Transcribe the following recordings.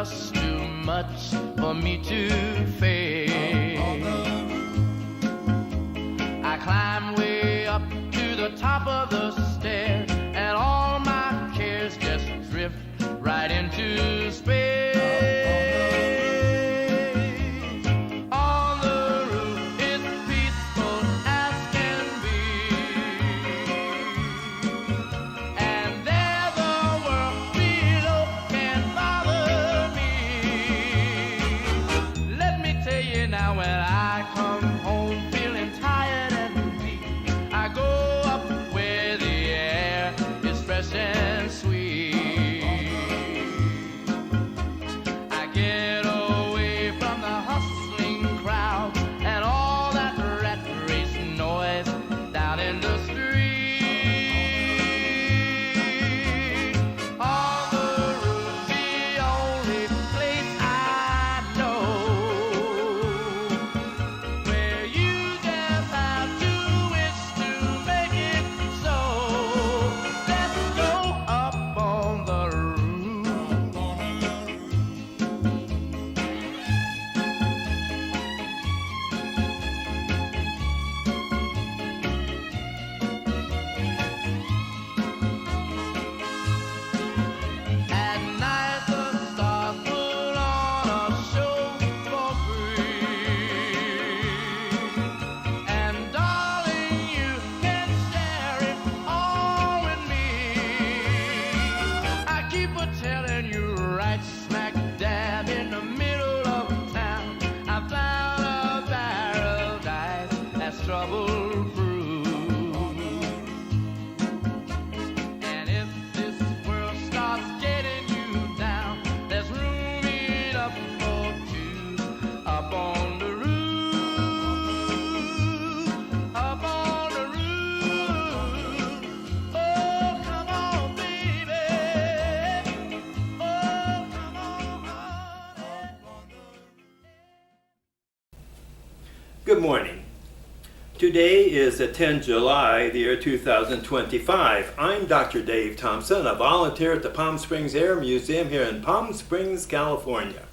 just too much for me to face. I climb way up to the top of the stairs, and all my cares just drift right into space. On the roof it's peaceful as can be, and there the world below can't bother me. Let me tell you now, when I come home feeling tired and weak, I go up where the air is fresh and sweet. I get away from the hustling crowd and all that rat race noise down in the street. On the roof's the only place I know where you just have to wish to make it so. Let's go up on the roof. At night the stars put on a show for free, and darling, you can share it all with me. I keep a telling you, right smack dab in the middle of town, I found a paradise that's trouble-proof. And if this world starts getting you down, there's room enough for two up on the roof, up on the roof. Oh, come on, baby. Oh, come on, honey. Good morning. Today is the 10th July, the year 2025. I'm Dr. Dave Thompson, a volunteer at the Palm Springs Air Museum here in Palm Springs, California.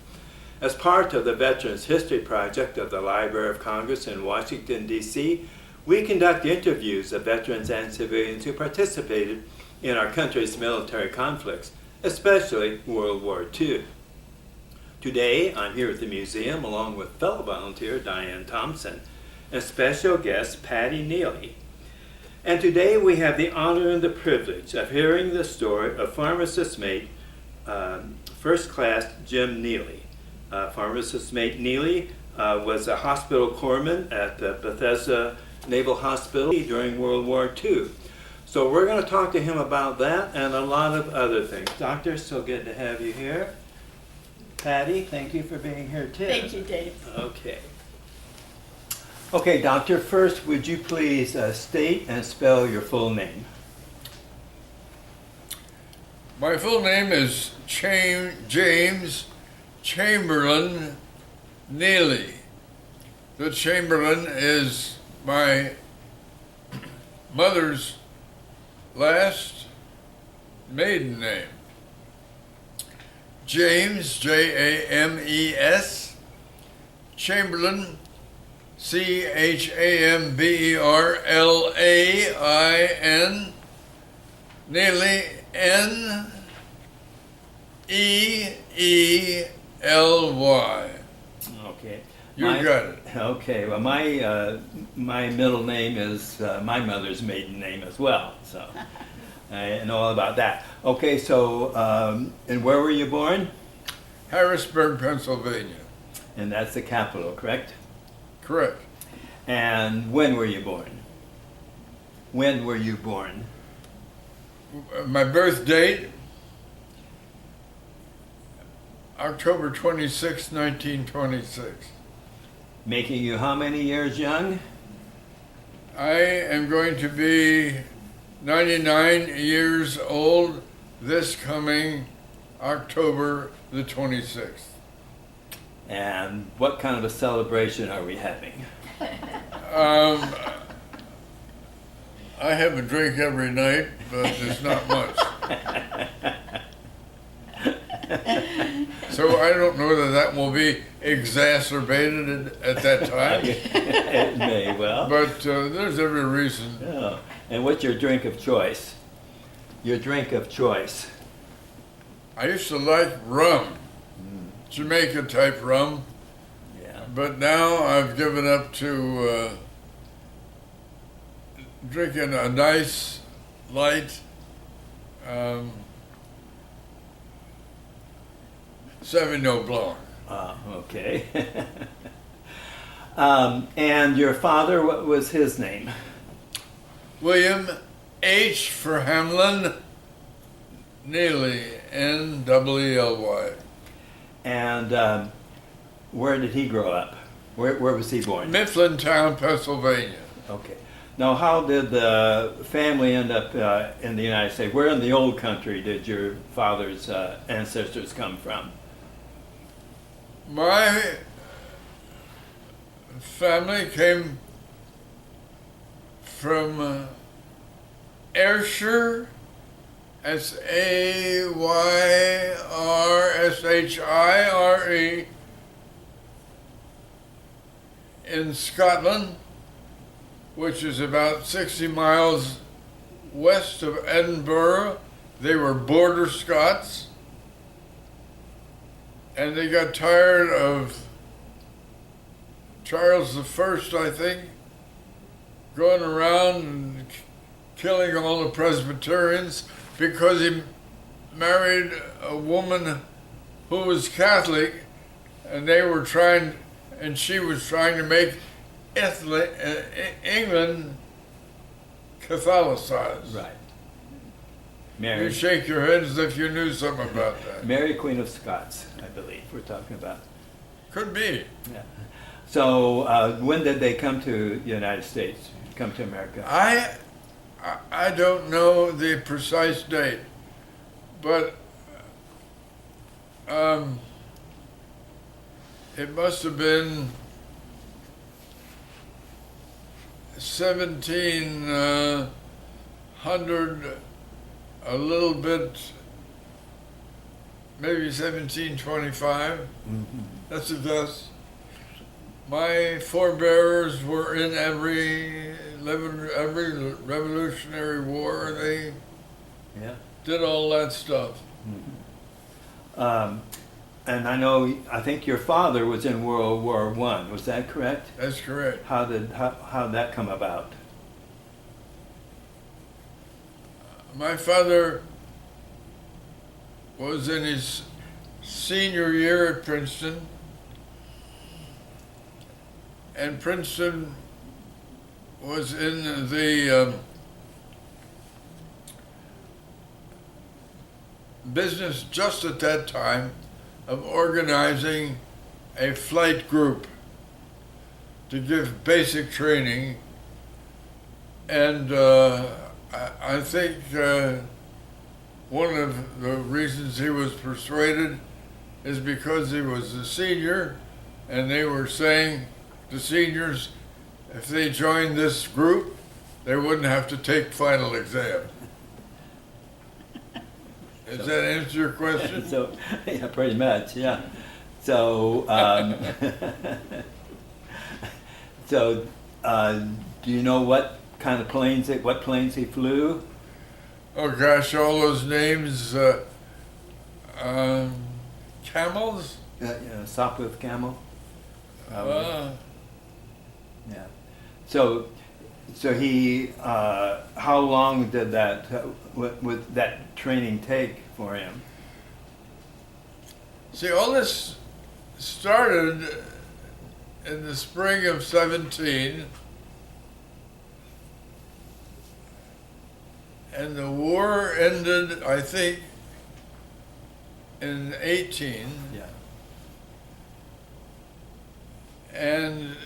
As part of the Veterans History Project of the Library of Congress in Washington, D.C., we conduct interviews of veterans and civilians who participated in our country's military conflicts, especially World War II. Today, I'm here at the museum along with fellow volunteer Diane Thompson and special guest Patty Neely. And today we have the honor and the privilege of hearing the story of Pharmacist Mate First Class Jim Neely. Pharmacist Mate Neely was a hospital corpsman at the Bethesda Naval Hospital during World War II. So we're going to talk to him about that and a lot of other things. Doctor, so good to have you here. Patty, thank you for being here too. Thank you, Dave. Okay. Okay, Doctor, first would you please state and spell your full name? My full name is James Chamberlain Neely. The Chamberlain is my mother's last maiden name. James, James, Chamberlain, Chamberlain, Neely, Neely. Okay. You got it. Okay, well my middle name is my mother's maiden name as well, so I know all about that. Okay, so and where were you born? Harrisburg, Pennsylvania. And that's the capital, correct? Correct. And when were you born? When were you born? My birth date, October 26, 1926. Making you how many years young? I am going to be 99 years old this coming October the 26th. And what kind of a celebration are we having? I have a drink every night, but there's not much. So I don't know that will be exacerbated at that time, It may well. but there's every reason. Yeah. And what's your drink of choice? Your drink of choice. I used to like rum, Jamaica type rum, Yeah. but now I've given up to drinking a nice, light, Sauvignon Blanc. Okay. And your father, what was his name? William H. for Hamlin, Neely, N-W-E-L-Y. And where did he grow up? Where was he born? Mifflintown, Pennsylvania. Okay. Now, how did the family end up in the United States? Where in the old country did your father's ancestors come from? My family came from Ayrshire, Sayrshire, in Scotland, which is about 60 miles west of Edinburgh. They were border Scots, and they got tired of Charles I, I think, going around and killing all the Presbyterians because he married a woman who was Catholic, and they were trying, and she was trying to make England Catholicized. Right. You Mary, shake your head as if you knew something about that. Mary, Queen of Scots, I believe we're talking about. Could be. Yeah. So when did they come to the United States, come to America? I don't know the precise date, but it must have been 1700, a little bit, maybe 1725. Mm-hmm. That's a guess. My forebears were in every Revolutionary War. They Yeah. did all that stuff. And I think your father was in World War I. Was that correct? That's correct. How did that come about? My father was in his senior year at Princeton, and Princeton was in the business just at that time of organizing a flight group to give basic training. And I think one of the reasons he was persuaded is because he was a senior, and they were saying to seniors, if they joined this group, they wouldn't have to take final exam. Does that answer your question? So, yeah, pretty much, yeah. So, do you know what kind of planes he flew? Oh gosh, all those names, camels? Sopwith Camel? Uh, Yeah. So he, how long did that, would that training take for him? See, all this started in the spring of 17, and the war ended, I think, in 18. Yeah. And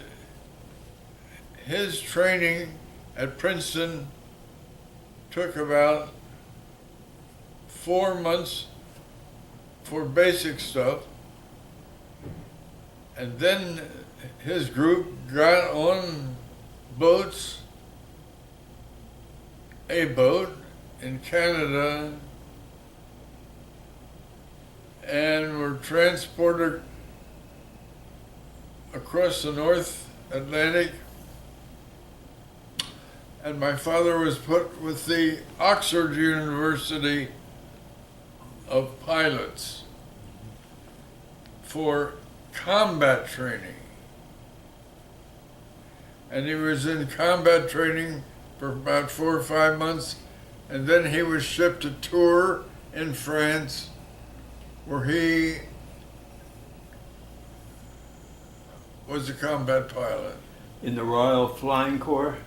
his training at Princeton took about 4 months for basic stuff, and then his group got on boats, a boat in Canada, and were transported across the North Atlantic. And my father was put with the Oxford University of Pilots for combat training. And he was in combat training for about 4 or 5 months, and then he was shipped to Tours in France, where he was a combat pilot. In the Royal Flying Corps?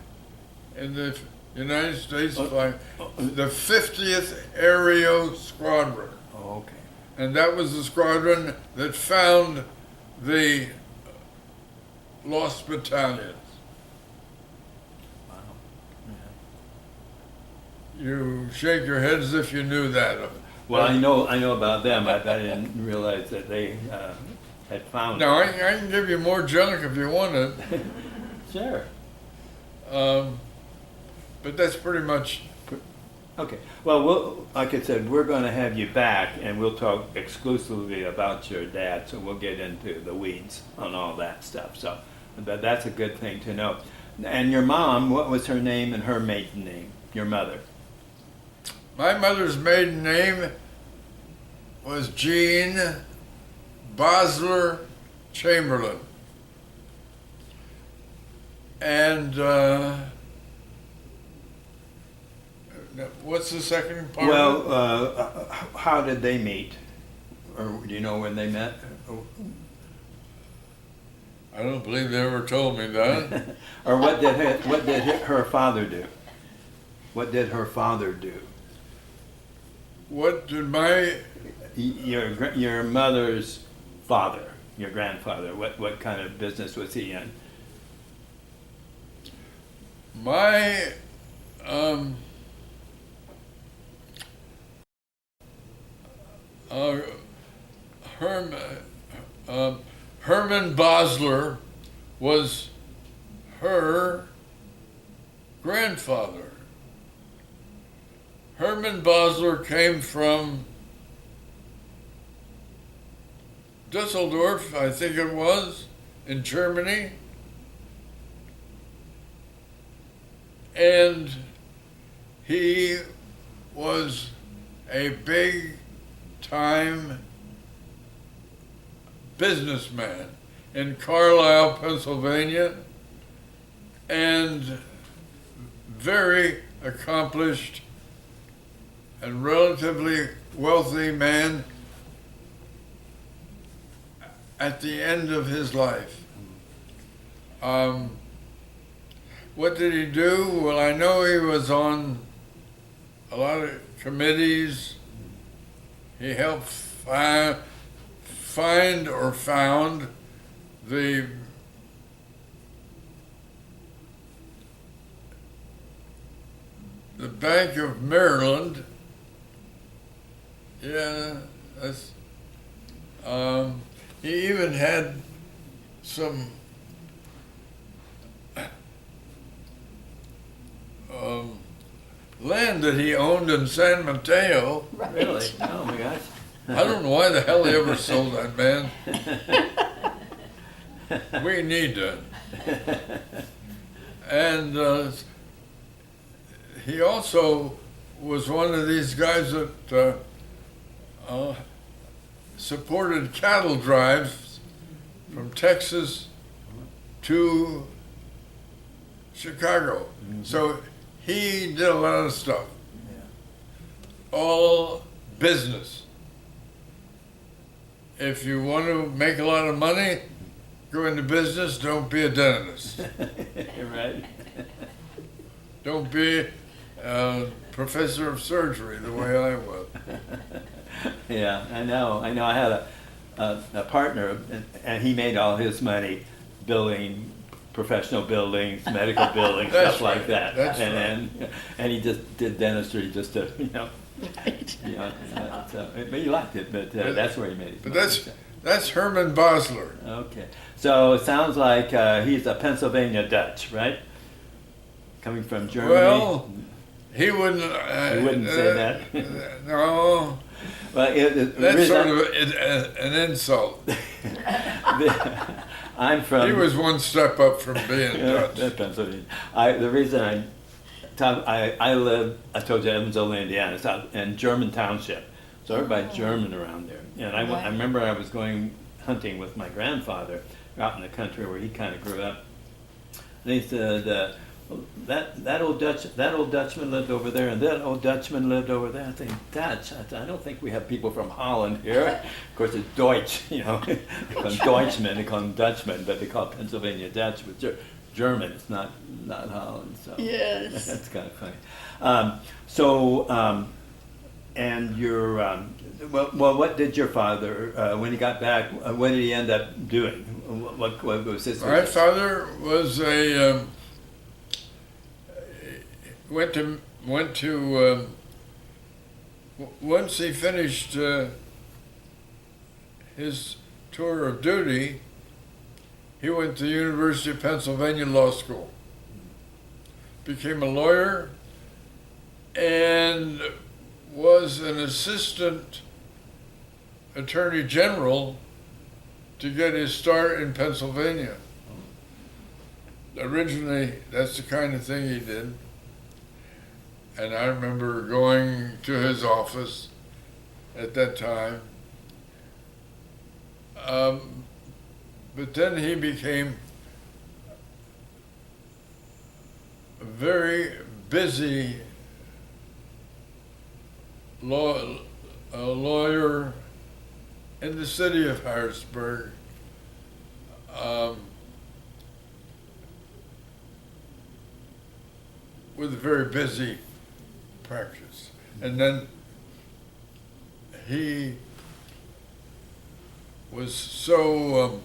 In the United States Flying, the 50th Aero Squadron. Oh, okay. And that was the squadron that found the lost battalions. Wow. Yeah. You shake your head as if you knew that. Well, I know about them. I didn't realize that they had found. Now, I can give you more junk if you want it. Sure. But that's pretty much. Okay. Well, like I said, we're going to have you back, and we'll talk exclusively about your dad. So we'll get into the weeds on all that stuff. So, but that's a good thing to know. And your mom, what was her name and her maiden name? Your mother. My mother's maiden name was Jean Bosler Chamberlain. And what's the second part? Well, how did they meet? Or do you know when they met? I don't believe they ever told me that. Or what did her father do? What did her father do? What did Your mother's father, your grandfather, what kind of business was he in? my Herman Bosler was her grandfather. Herman Bosler came from Dusseldorf, I think it was, in Germany. And he was a big time businessman in Carlisle, Pennsylvania, and very accomplished and relatively wealthy man at the end of his life. What did he do? Well, I know he was on a lot of committees. He helped find or found the Bank of Maryland. Yeah, that's. He even had some land that he owned in San Mateo. Right. Really? Oh my gosh. I don't know why the hell he ever sold that, man. We need that. And he also was one of these guys that supported cattle drives from Texas to Chicago. Mm-hmm. So he did a lot of stuff. Yeah. All business. If you want to make a lot of money, go into business, don't be a dentist. Right. Don't be a professor of surgery the way I was. Yeah, I know. I had a partner, and he made all his money building professional buildings, medical buildings, That's stuff like right. that. That's And he just did dentistry just to, Right. but he liked it, but that's where he made it. But that's Herman Bosler. Okay. So it sounds like he's a Pennsylvania Dutch, right? Coming from Germany. Well, He wouldn't. You wouldn't say that. No. Well, That's sort of an insult. I'm from. He was one step up from being Dutch. Pennsylvania. The reason I live, I told you, Evansville, Indiana, south in German Township. So everybody's German around there. And I remember I was going hunting with my grandfather out in the country where he kind of grew up. And he said, that old Dutchman lived over there, and that old Dutchman lived over there. I think Dutch. I don't think we have people from Holland here. Of course, it's Deutsch. You know, they call them Deutschmen, they call them Dutchmen, but they call Pennsylvania Dutch. But German, it's not Holland. So Yes. that's kind of funny. And your well, what did your father when he got back? What did he end up doing? What was his? My father was went to once he finished his tour of duty, he went to the University of Pennsylvania Law School, became a lawyer, and was an assistant attorney general to get his start in Pennsylvania. Originally, that's the kind of thing he did. And I remember going to his office at that time. But then he became a very busy lawyer in the city of Harrisburg. With a very busy practice. And then he was so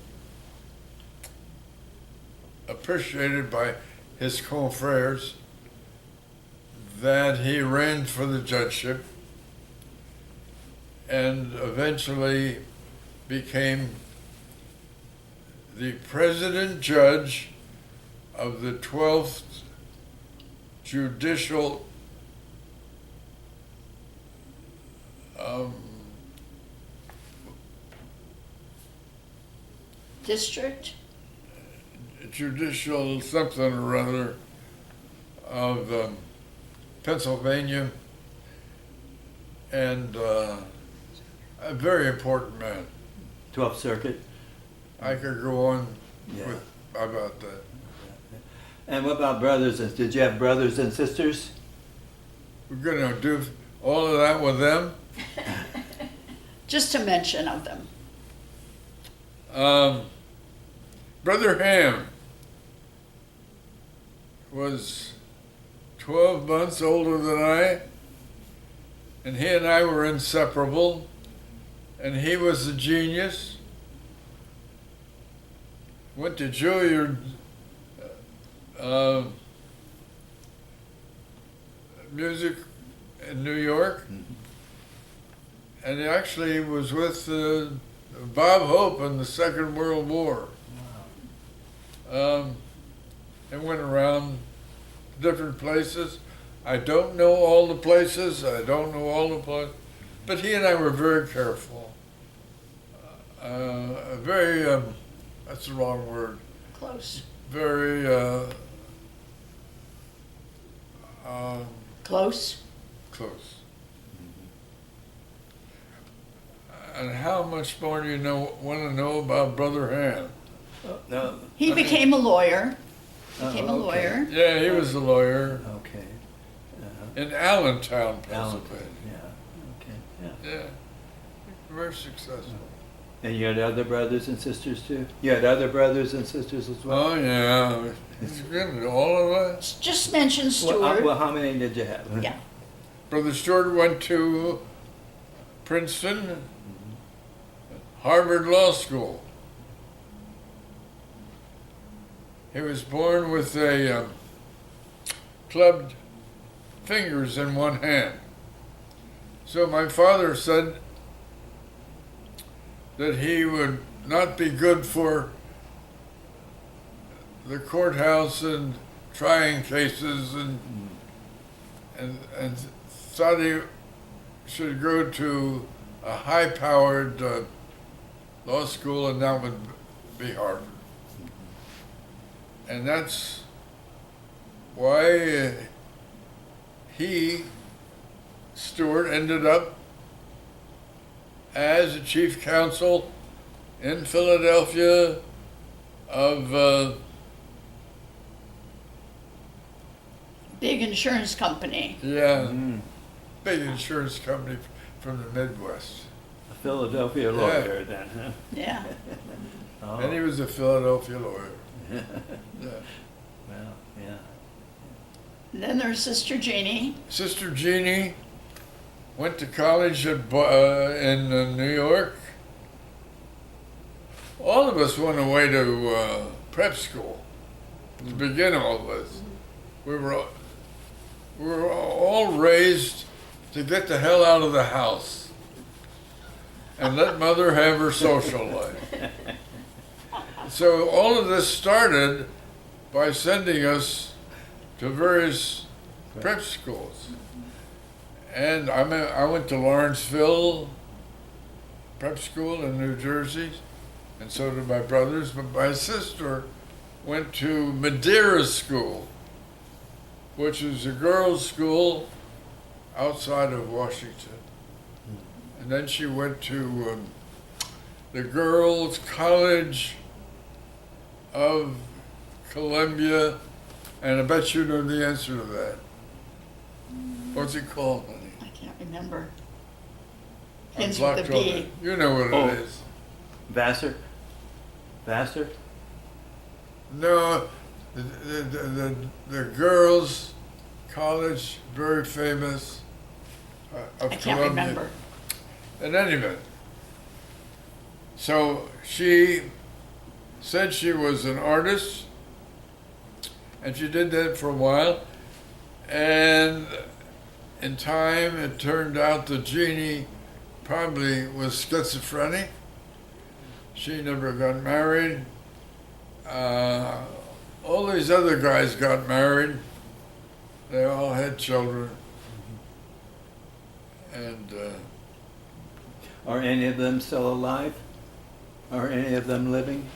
appreciated by his confreres that he ran for the judgeship and eventually became the president judge of the 12th Judicial District? Judicial something or other of Pennsylvania, and a very important man. 12th Circuit. I could go on Yeah. about that. And what about brothers? Did you have brothers and sisters? We're going to do all of that with them. Just a mention of them. Brother Ham was 12 months older than I, and he and I were inseparable, and he was a genius. Went to Juilliard music in New York, and he actually was with Bob Hope in the Second World War. And went around different places. I don't know all the places, but he and I were very careful. Very, that's the wrong word, Close. very, Close? close. And how much more do you want to know about Brother Han? No. He became a lawyer. Became a okay. lawyer. Yeah, he was a lawyer Okay. in Allentown, Allentown. Pennsylvania. Yeah. Okay. Yeah. Yeah, very successful. And you had other brothers and sisters too? You had other brothers and sisters as well? Oh yeah, he's good. All of us. Just mention Stewart. Well, how many did you have? Yeah. Brother Stewart went to Princeton, Harvard Law School. He was born with a clubbed fingers in one hand. So my father said that he would not be good for the courthouse and trying cases, and and thought he should go to a high-powered law school, and that would be Harvard. And that's why he, Stewart, ended up as a chief counsel in Philadelphia of Big insurance company. big insurance company from the Midwest. A Philadelphia lawyer then, huh? Yeah. Oh, And he was a Philadelphia lawyer. Yeah. well, yeah. And then there's Sister Jeannie. Sister Jeannie went to college in New York. All of us went away to prep school to begin all this. We were all raised to get the hell out of the house and let mother have her social life. So all of this started by sending us to various prep schools. And I went to Lawrenceville Prep School in New Jersey, and so did my brothers, but my sister went to Madeira School, which is a girls' school outside of Washington. And then she went to the Girls' College of Columbia, and I bet you know the answer to that. What's it called, honey? I can't remember. I Begins with a blocked all B. that. You know what Oh. it is. Vassar? Vassar? No, the Girls' College, very famous, of I can't Columbia. remember. In any event, so she said she was an artist, and she did that for a while, and in time it turned out that Jeannie probably was schizophrenic. She never got married. All these other guys got married. They all had children. And Are any of them still alive? Are any of them living?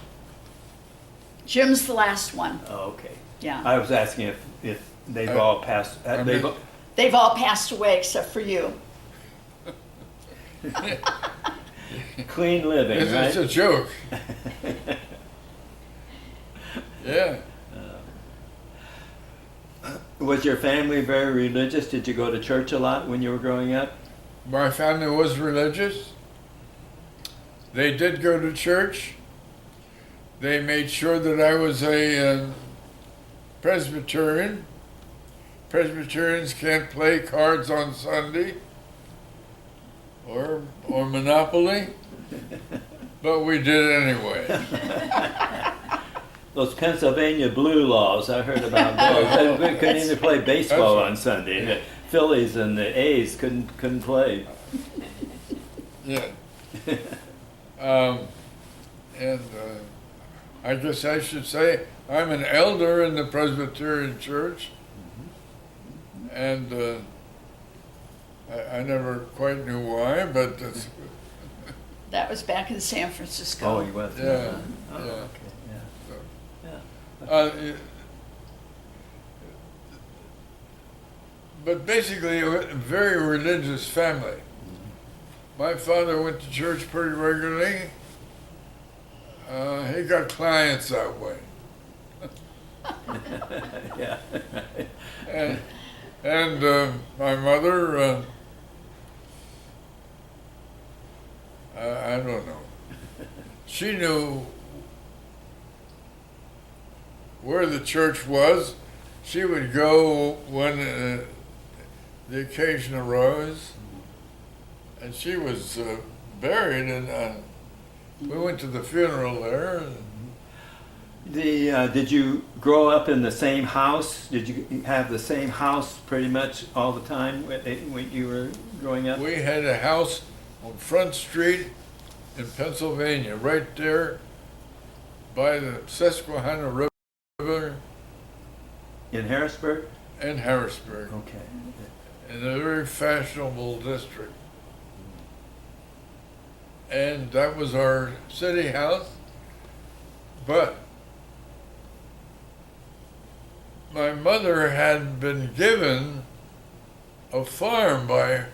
Jim's the last one. Oh, okay. Yeah. I was asking if they've all passed. They've, mean- They've all passed away except for you. clean living, it's right? a joke. Yeah. Was your family very religious? Did you go to church a lot when you were growing up? My family was religious. They did go to church. They made sure that I was a Presbyterian. Presbyterians can't play cards on Sunday or Monopoly, but we did anyway. Those Pennsylvania blue laws, I heard about those. We couldn't even play baseball on Sunday. The Phillies and the A's couldn't play. Yeah. And I guess I should say I'm an elder in the Presbyterian Church, and I never quite knew why, but it's, That was back in San Francisco. Oh, he was. yeah, Oh, yeah. okay. Yeah. So, Yeah. but basically, a very religious family. My father went to church pretty regularly. He got clients that way. Yeah. And my mother, I don't know. She knew where the church was. She would go when the occasion arose, and she was buried in. We went to the funeral there. Did you grow up in the same house? Did you have the same house pretty much all the time when you were growing up? We had a house on Front Street in Pennsylvania, right there by the Susquehanna River In Harrisburg? in Harrisburg. Okay. in a very fashionable district. And that was our city house. But my mother had been given a farm by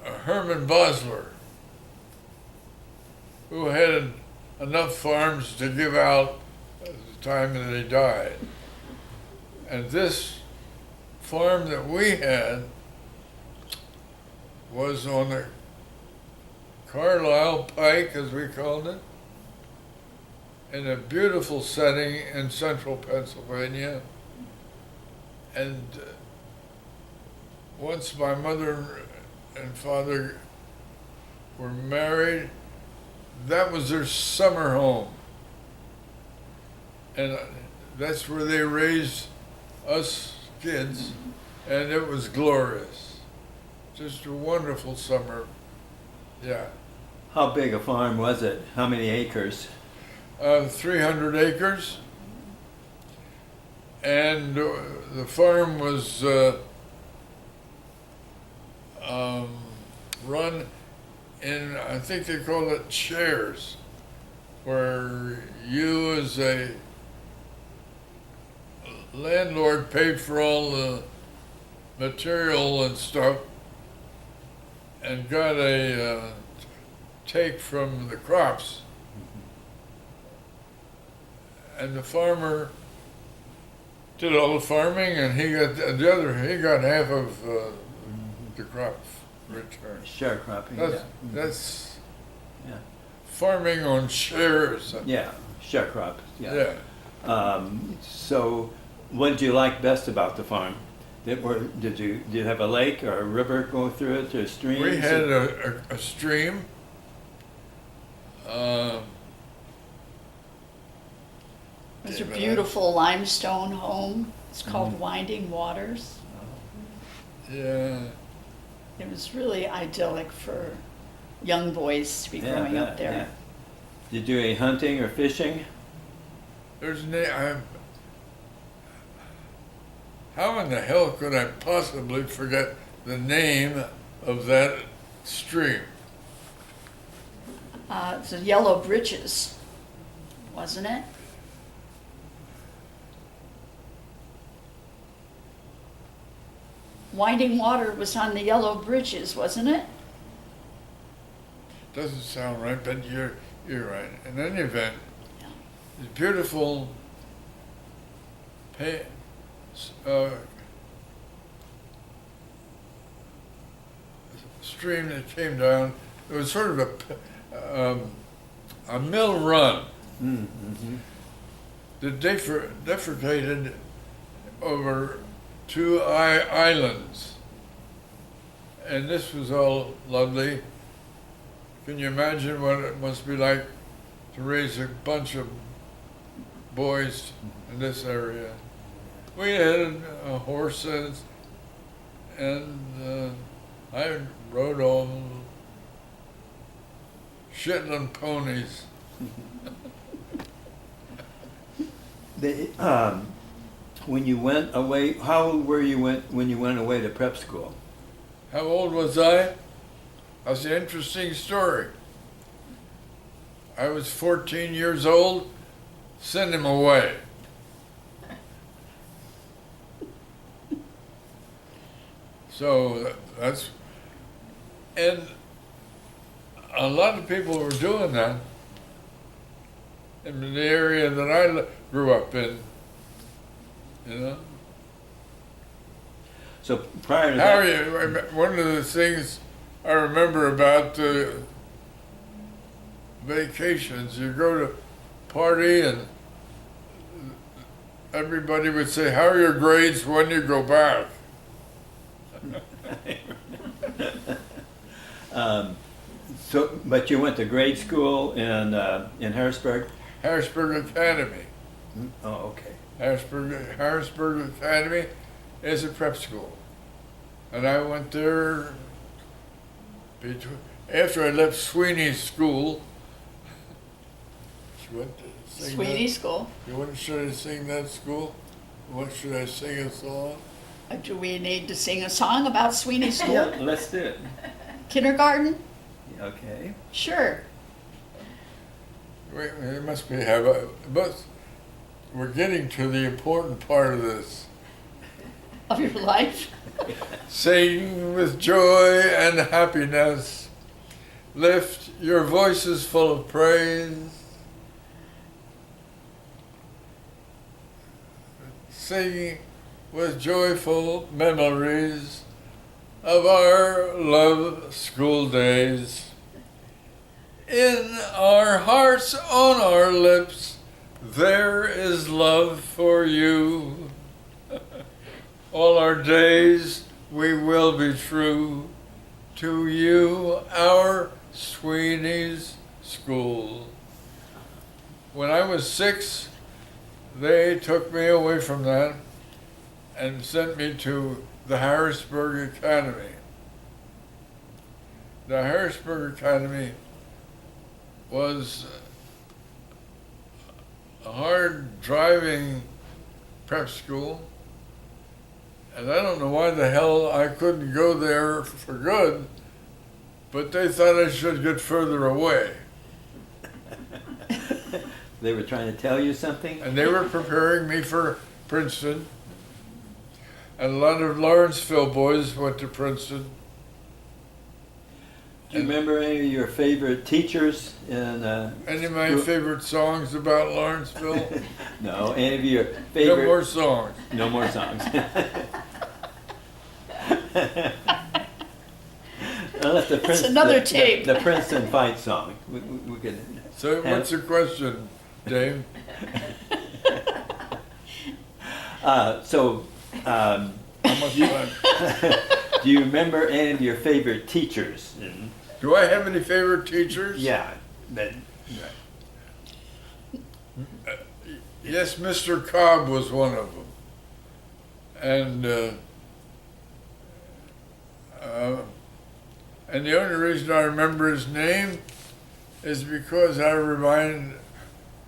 Herman Bosler, who had enough farms to give out at the time that he died. And this farm that we had was on the Carlisle Pike, as we called it, in a beautiful setting in central Pennsylvania. And once my mother and father were married, that was their summer home. And that's where they raised us kids, and it was glorious. Just a wonderful summer. Yeah. How big a farm was it? How many acres? 300 acres. And the farm was run in, I think they call it shares, where you as a landlord paid for all the material and stuff and got a take from the crops. And the farmer did all the farming, and he got half of the crop return. Sharecropping. That's Yeah. farming on shares. Yeah, sharecrop. Yeah. So, what did you like best about the farm? Did you have a lake or a river go through it, or streams? We had a stream. It was a beautiful limestone home. It's called Winding Waters. Yeah. It was really idyllic for young boys to be growing up there. Yeah. Did you do any hunting or fishing? How in the hell could I possibly forget the name of that stream? It's the Yellow Bridges, wasn't it? Winding Water was on the Yellow Bridges, wasn't it? Doesn't sound right, but you're right. In any event, Yeah. it's beautiful stream that came down. It was sort of a mill run Mm-hmm. that defecated over two islands. And this was all lovely. Can you imagine what it must be like to raise a bunch of boys in this area? We had horses, and I rode on Shetland ponies. When you went away, how old were you when you went away to prep school? How old was I? That's an interesting story. I was 14 years old, sent him away. So that's, and a lot of people were doing that in the area that I grew up in, you know. So prior to How that, are you? One of the things I remember about vacations, you go to party and everybody would say, "How are your grades when you go back?" but you went to grade school in Harrisburg? Harrisburg Academy. Oh, okay. Harrisburg Academy is a prep school. And I went there after I left Sweeney's school. She went to sing Sweeney School. What should I sing that school? What should I sing a song? Do we need to sing a song about Sweeney School? Yeah, let's do it. Kindergarten? Okay. Sure. It must be but we're getting to the important part of this. Of your life? Sing with joy and happiness. Lift your voices full of praise. Sing with joyful memories of our love school days. In our hearts, on our lips, there is love for you. All our days we will be true to you, our Sweeney's School. When I was 6, they took me away from that and sent me to the Harrisburg Academy. The Harrisburg Academy was a hard driving prep school, and I don't know why the hell I couldn't go there for good, but they thought I should get further away. They were trying to tell you something? And they were preparing me for Princeton. And a lot of Lawrenceville boys went to Princeton. Do you remember any of your favorite teachers in Any of my favorite songs about Lawrenceville? No, any of your favorite... No more songs. No more songs. Unless the It's another tape. The Princeton fight song. We could... So what's the question, Dave? How much time? Do you remember any of your favorite teachers? Do I have any favorite teachers? Yeah. Yes, Mr. Cobb was one of them. And the only reason I remember his name is because I remind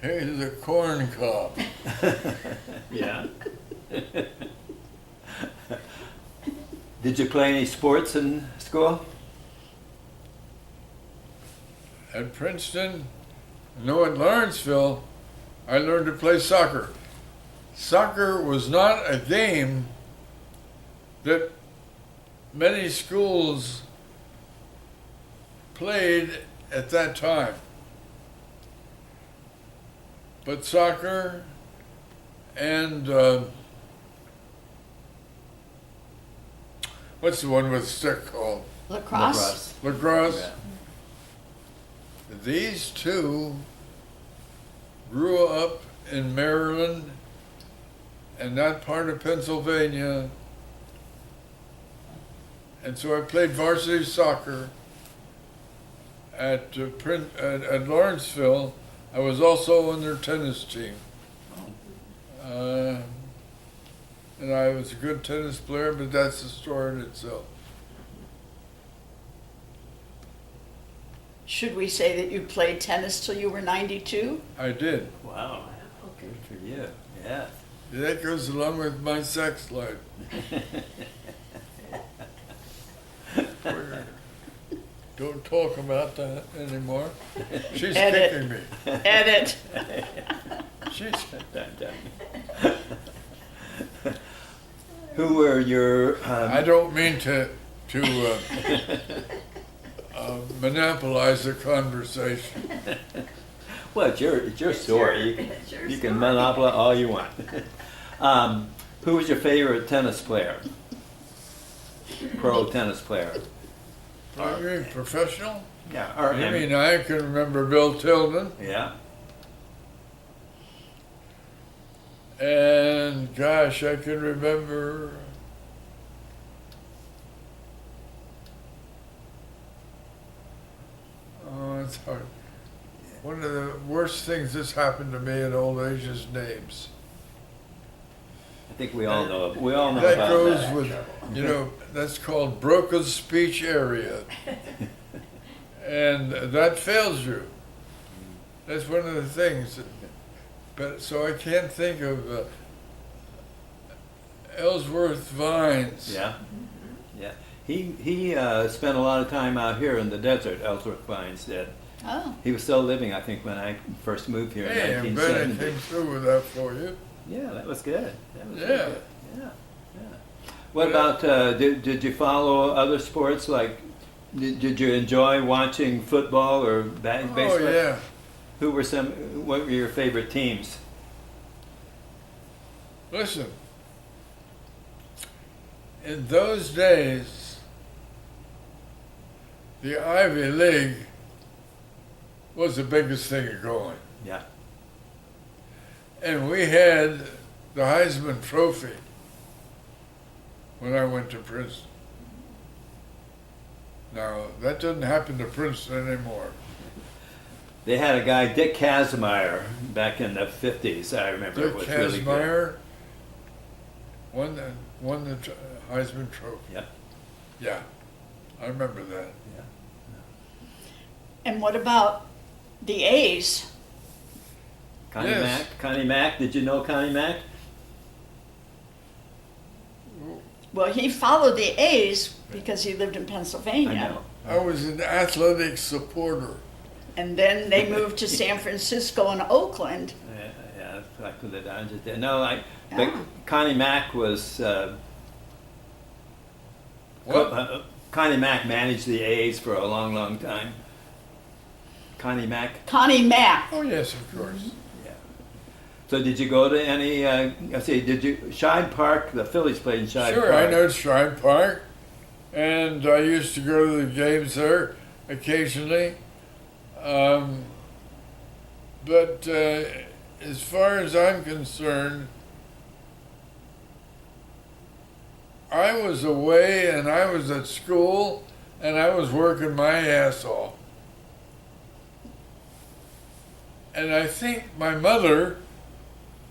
he's a corn cob. Yeah. Did you play any sports in school? At Princeton, no, at Lawrenceville, I learned to play soccer. Soccer was not a game that many schools played at that time. But soccer and what's the one with a stick called? Lacrosse? Lacrosse. Yeah. These two grew up in Maryland and that part of Pennsylvania, and so I played varsity soccer at Lawrenceville. I was also on their tennis team, and I was a good tennis player, but that's the story in itself. Should we say that you played tennis till you were 92? I did. Wow. Good for you. Yeah. That goes along with my sex life. Don't talk about that anymore. She's Edit. kicking me. Edit. She's Who were your... I don't mean to monopolize the conversation. Well, it's your story. You can monopolize all you want. Who was your favorite tennis player? Pro tennis player? I mean, professional? Yeah. I mean, I can remember Bill Tilden. Yeah. And gosh, I can remember it's hard. One of the worst things that's happened to me in old age is names. I think we all know. We all know That about goes that. with, that's called broken speech area. And that fails you. That's one of the things. But so I can't think of Ellsworth Vines. Yeah, yeah. He spent a lot of time out here in the desert. Ellsworth Vines did. Oh, He was still living, I think, when I first moved here Hey, in I'm glad I 1970. came through with that for you. Yeah, that was good. That was Yeah. really good. Yeah, yeah. What about, did you follow other sports? Like, did you enjoy watching football or baseball? Oh, yeah. What were your favorite teams? Listen, in those days, the Ivy League was the biggest thing going. Yeah. And we had the Heisman Trophy when I went to Princeton. Now, that doesn't happen to Princeton anymore. They had a guy, Dick Kazmaier, back in the 50s, I remember. Dick It was really good. Kazmaier won the Heisman Trophy. Yep. Yeah, I remember that. Yeah. and what about the A's? Connie Yes. Mack. Connie Mack. Did you know Connie Mack? Well, he followed the A's because he lived in Pennsylvania. I know. I was an athletic supporter. And then they moved to San Francisco and Oakland. Yeah, back to the Dodgers. No, but Yeah. Connie Mack was. What? Connie Mack managed the A's for a long, long time. Connie Mack. Connie Mack. Oh, yes, of course. Yeah. So did you go to any? Let's see. Did you Shide Park? The Phillies played in Shide Sure, Park. I know Shrine Park, and I used to go to the games there occasionally. But as far as I'm concerned, I was away and I was at school and I was working my ass off. And I think my mother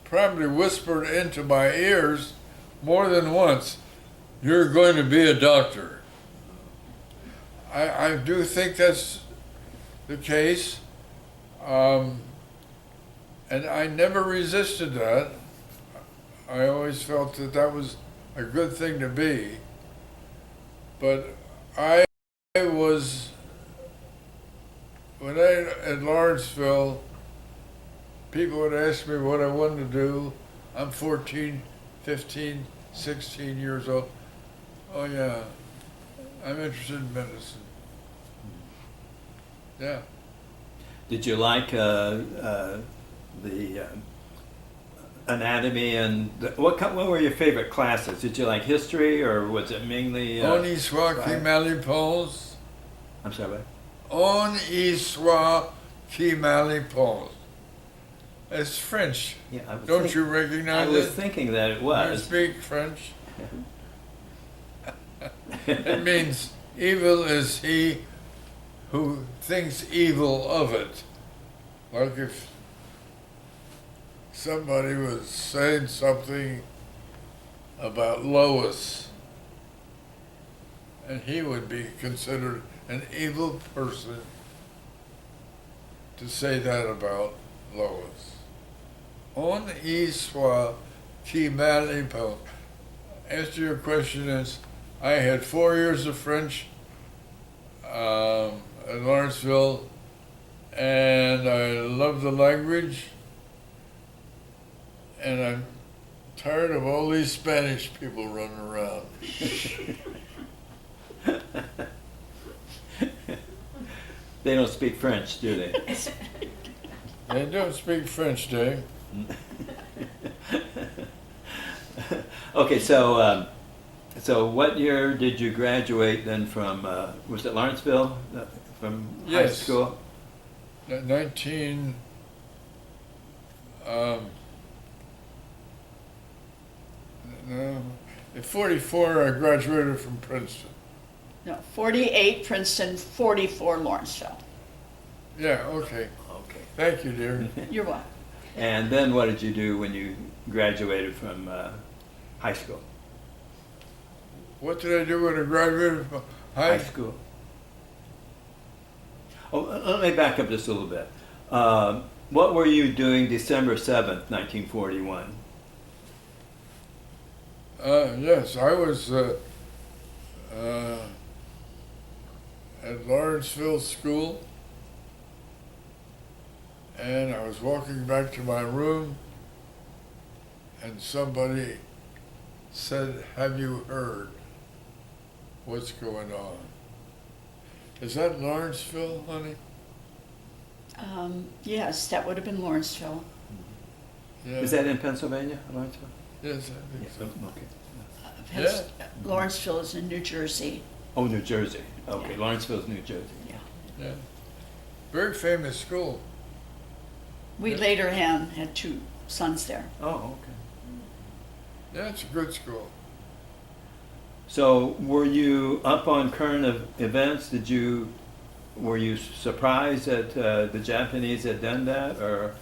probably whispered into my ears more than once, "You're going to be a doctor." I do think that's the case. And I never resisted that. I always felt that that was a good thing to be. But I was, when I at Lawrenceville, people would ask me what I wanted to do. I'm 14, 15, 16 years old. Oh yeah, I'm interested in medicine. Yeah. Did you like the anatomy and what were your favorite classes? Did you like history or was it mainly? On y soit qui right. mal y pense. I'm sorry. On y soit qui mal y pense. It's French. Yeah, I was Don't think- you I recognize was it? thinking that it You was. speak French. It means evil is he who thinks evil of it. Like if somebody was saying something about Lois, and he would be considered an evil person to say that about Lois. On y soit qui mal y pense. Answer to your question is, I had 4 years of French at Lawrenceville, and I love the language, and I'm tired of all these Spanish people running around. They don't speak French, do they? They don't speak French, Dave. Okay, so what year did you graduate then from? Was it Lawrenceville from high Yes. school? 19. No, in 44, I graduated from Princeton. No, 48 Princeton, 44 Lawrenceville. Yeah, okay. Okay. Thank you, dear. You're welcome. And then what did you do when you graduated from high school? What did I do when I graduated from High high school. Oh, let me back up just a little bit. What were you doing December 7th, 1941? Yes, I was at Lawrenceville School, and I was walking back to my room, and somebody said, "Have you heard what's going on?" Is that Lawrenceville, honey? Yes, that would have been Lawrenceville. Yeah. Is that in Pennsylvania, Lawrenceville? Yes, I think so. Okay. Lawrenceville is in New Jersey. Oh, New Jersey. Okay, Yeah. Lawrenceville's New Jersey. Yeah. Very famous school. We Yeah. later had 2 sons there. Oh, okay. Yeah, it's a good school. So, were you up on current events? Were you surprised that the Japanese had done that, or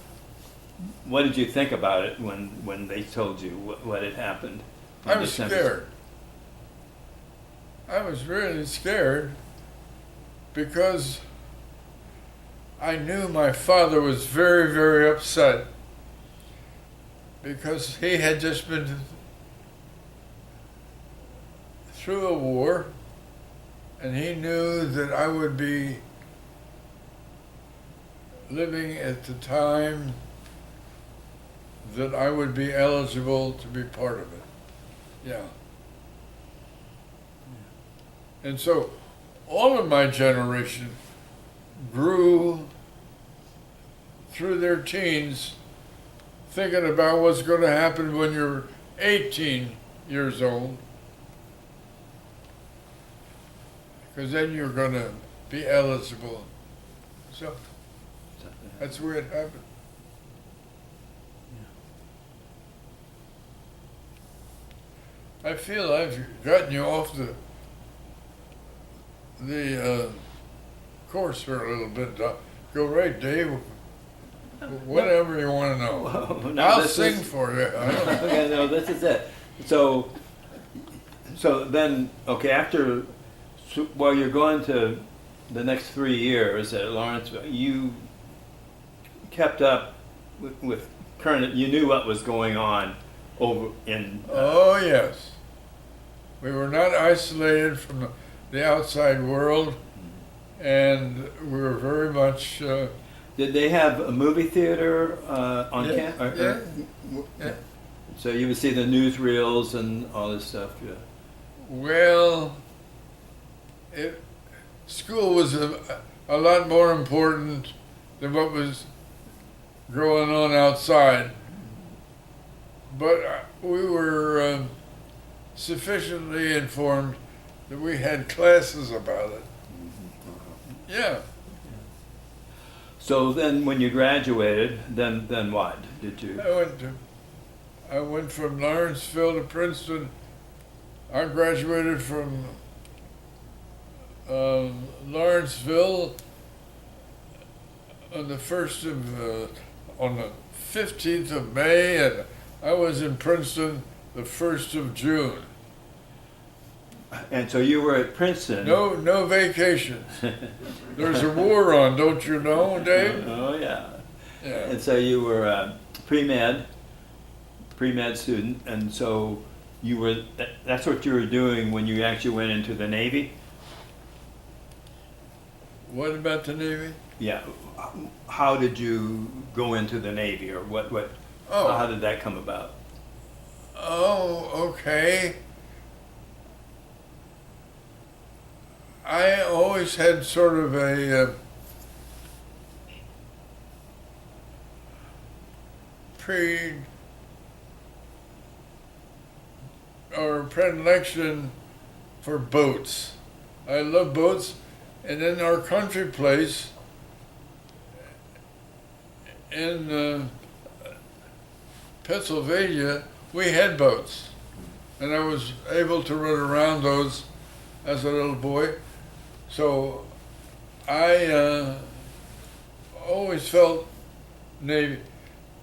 what did you think about it when they told you what had happened? I was scared. I was really scared because I knew my father was very, very upset because he had just been through a war, and he knew that I would be living at the time that I would be eligible to be part of it. Yeah. And so all of my generation grew through their teens thinking about what's going to happen when you're 18 years old, because then you're going to be eligible. So that's where it happened. I feel I've gotten you off the course for a little bit. Go right, Dave. Whatever you want to know. Whoa, no, I'll this sing is- for you. Okay, no, this is it. So then, okay, while you're going to the next 3 years at Lawrenceville, you kept up with current, you knew what was going on over in... Oh, yes. We were not isolated from the outside world, and we were very much... Did they have a movie theater on Yeah, campus? yeah. So you would see the newsreels and all this stuff, yeah. Well, school was a lot more important than what was going on outside. But we were sufficiently informed that we had classes about it. Yeah. So then when you graduated, then what? Did you? I went from Lawrenceville to Princeton. I graduated from Lawrenceville on the 15th of May, and I was in Princeton the 1st of June. And so you were at Princeton. No vacations. There's a war on, don't you know, Dave? Oh yeah. Yeah. And so you were a pre-med student, and so you were. That's what you were doing when you actually went into the Navy. What about the Navy? Yeah. How did you go into the Navy, or what? Oh. How did that come about? Oh, okay. I always had sort of a predilection for boats. I love boats, and in our country place in Pennsylvania, we had boats, and I was able to run around those as a little boy. So I always felt Navy.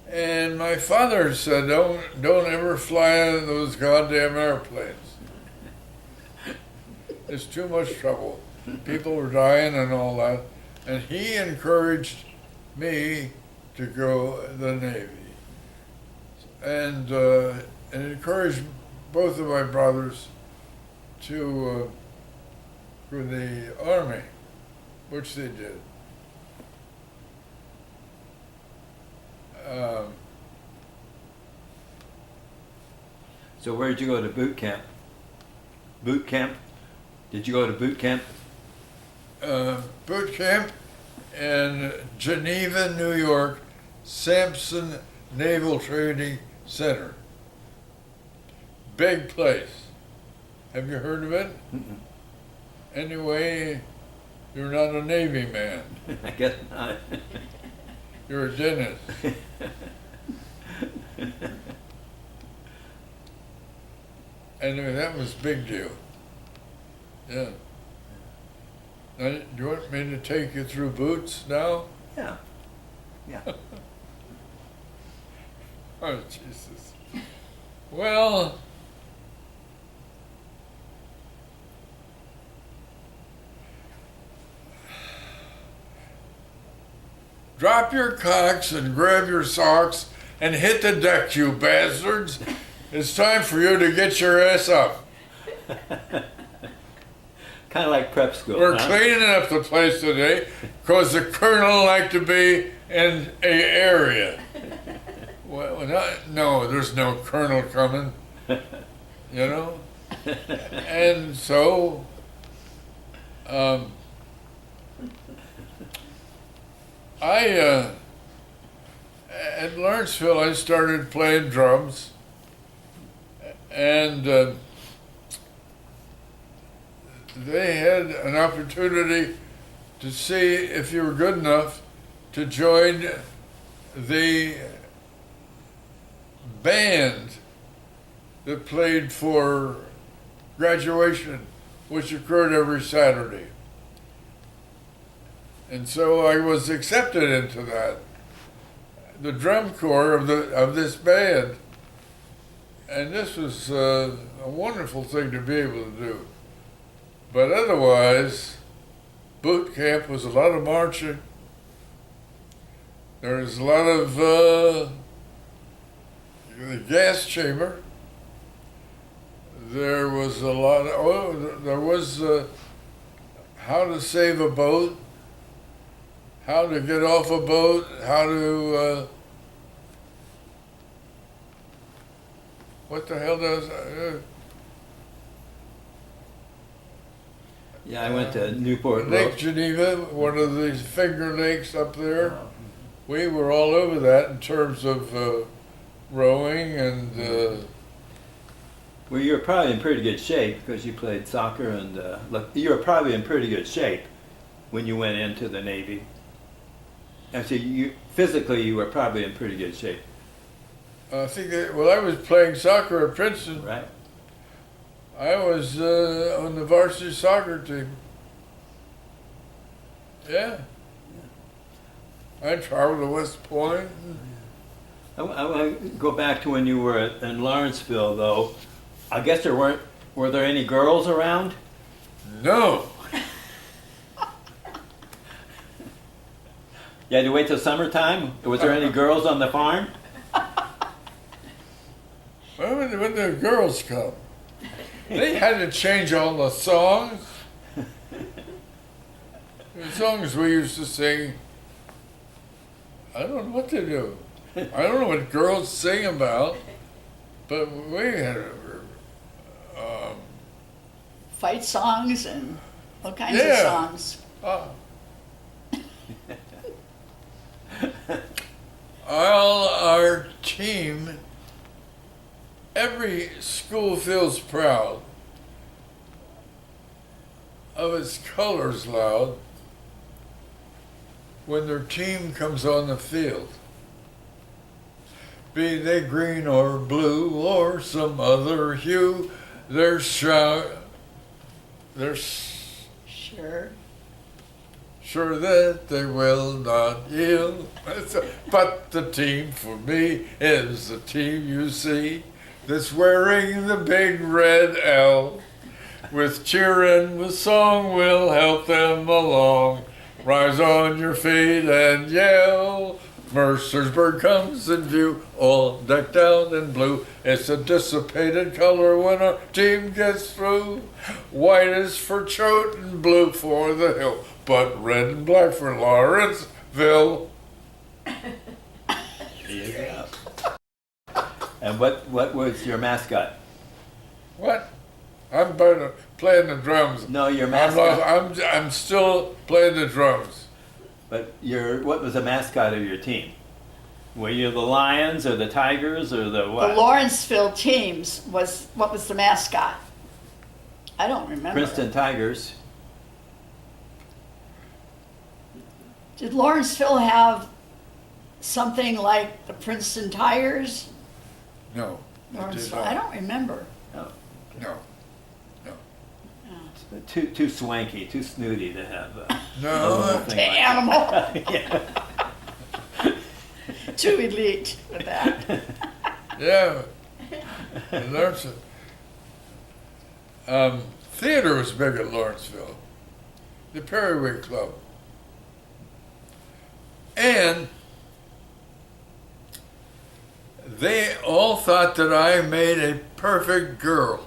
And my father said, don't ever fly in those goddamn airplanes. It's too much trouble. People were dying and all that. And he encouraged me to go to the Navy. And encouraged both of my brothers to for the Army, which they did. So where did you go to boot camp? Boot camp? Did you go to boot camp? Boot camp in Geneva, New York, Sampson Naval Training Center. Big place. Have you heard of it? Mm-mm. Anyway, you're not a Navy man. I guess not. You're a dentist. Anyway, that was a big deal. Yeah. Now, do you want me to take you through boots now? Yeah. Yeah. Oh, Jesus. Well, drop your cocks and grab your socks and hit the deck, you bastards. It's time for you to get your ass up. Kind of like prep school. We're huh? cleaning up the place today because the colonel liked to be in a area. Well, no, there's no colonel coming, you know? And so, at Lawrenceville, I started playing drums, and they had an opportunity to see if you were good enough to join the band that played for graduation, which occurred every Saturday. And so I was accepted into that, the drum corps of this band. And this was a wonderful thing to be able to do. But otherwise, boot camp was a lot of marching. There was a lot of the gas chamber. There was a lot of, there was how to save a boat, how to get off a boat, how to, what the hell does, Yeah, I went to Newport. Lake Geneva, one of the finger lakes up there. We were all over that in terms of rowing and Well, you were probably in pretty good shape because you played soccer and look, you were probably in pretty good shape when you went into the Navy. And so physically you were probably in pretty good shape, I think that, well, I was playing soccer at Princeton. right? I was on the varsity soccer team. Yeah. I traveled to West Point. I want to go back to when you were in Lawrenceville, though. I guess were there any girls around? No. You had to wait till summertime? Was there any girls on the farm? Well, when the girls come, they had to change all the songs. The songs we used to sing, I don't know what to do. I don't know what girls sing about, but we had Fight songs and all kinds Yeah. of songs. all our team, every school feels proud of its colors loud when their team comes on the field. Be they green or blue or some other hue, they're sure that they will not yield. But the team for me is the team you see that's wearing the big red L. With cheering, with song will help them along. Rise on your feet and yell. Mercersburg comes in view, all decked out in blue. It's a dissipated color when our team gets through. White is for Choate and blue for the hill, but red and black for Lawrenceville. Yeah. And what was your mascot? What? I'm better playing the drums. No, your mascot. I'm still playing the drums. But what was the mascot of your team? Were you the Lions or the Tigers or the what? The Lawrenceville teams what was the mascot? I don't remember. Princeton Tigers. Did Lawrenceville have something like the Princeton Tigers? No. it did Lawrenceville, not. I don't remember. Oh, No. too swanky, too snooty to have. No. thing The like animal, that. Yeah. too elite for that. Yeah. Lawrenceville. Theater was big at Lawrenceville. The Periwig Club. And they all thought that I made a perfect girl.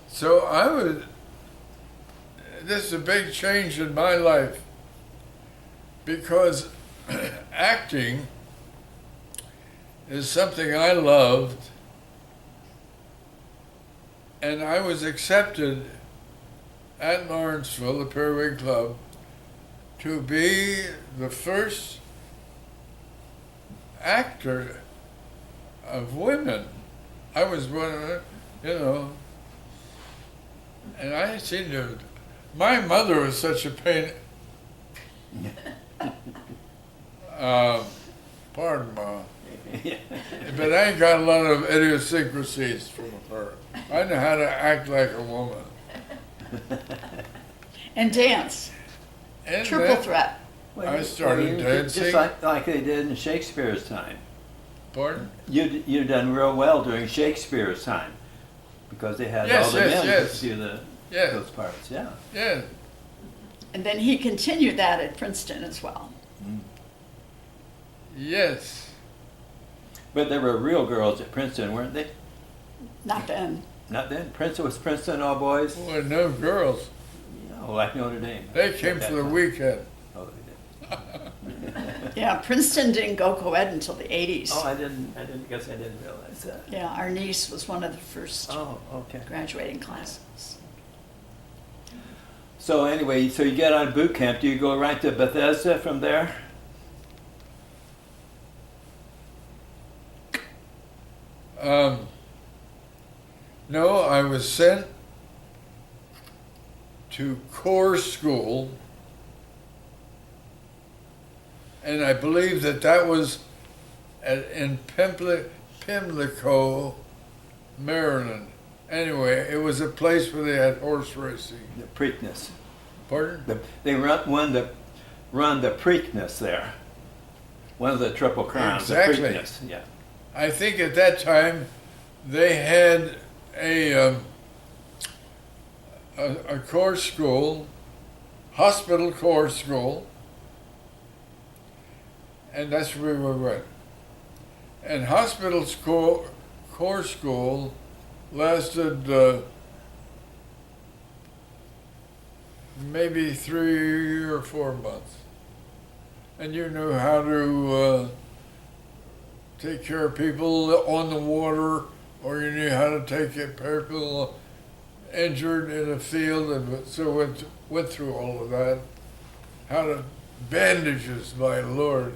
So this is a big change in my life because acting is something I loved, and I was accepted at Lawrenceville, the Periwig Club, to be the first actor of women. I was one of them, and I seemed to. My mother was such a pain. Pardon, Ma. But I ain't got a lot of idiosyncrasies from her. I know how to act like a woman. And dance, And triple then threat. I started dancing. Just like they did in Shakespeare's time. Pardon? You'd done real well during Shakespeare's time because they had all the men to do those parts. Yeah. Yeah. And then he continued that at Princeton as well. Yes. But there were real girls at Princeton, weren't they? Not then. Not then. Princeton was Princeton all boys. Boy, no girls. Like Notre Dame. They came for the weekend. Oh, they did. Yeah, Princeton didn't go co-ed until the 80s. Oh, I didn't realize that. Yeah, our niece was one of the first Oh, okay. graduating classes. So anyway, so you get on boot camp. Do you go right to Bethesda from there? No, I was sent to corps school, and I believe that was in Pimlico, Maryland. Anyway, it was a place where they had horse racing. The Preakness. Pardon? They run the Preakness there. One of the Triple Crowns. Exactly. The Preakness. Yeah. I think at that time they had a corps school, hospital corps school, and that's where we went. And hospital school, corps school lasted maybe 3 or 4 months. And you knew how to take care of people on the water, or you knew how to take care of people injured in a field, and so went through all of that. How to bandages, my Lord.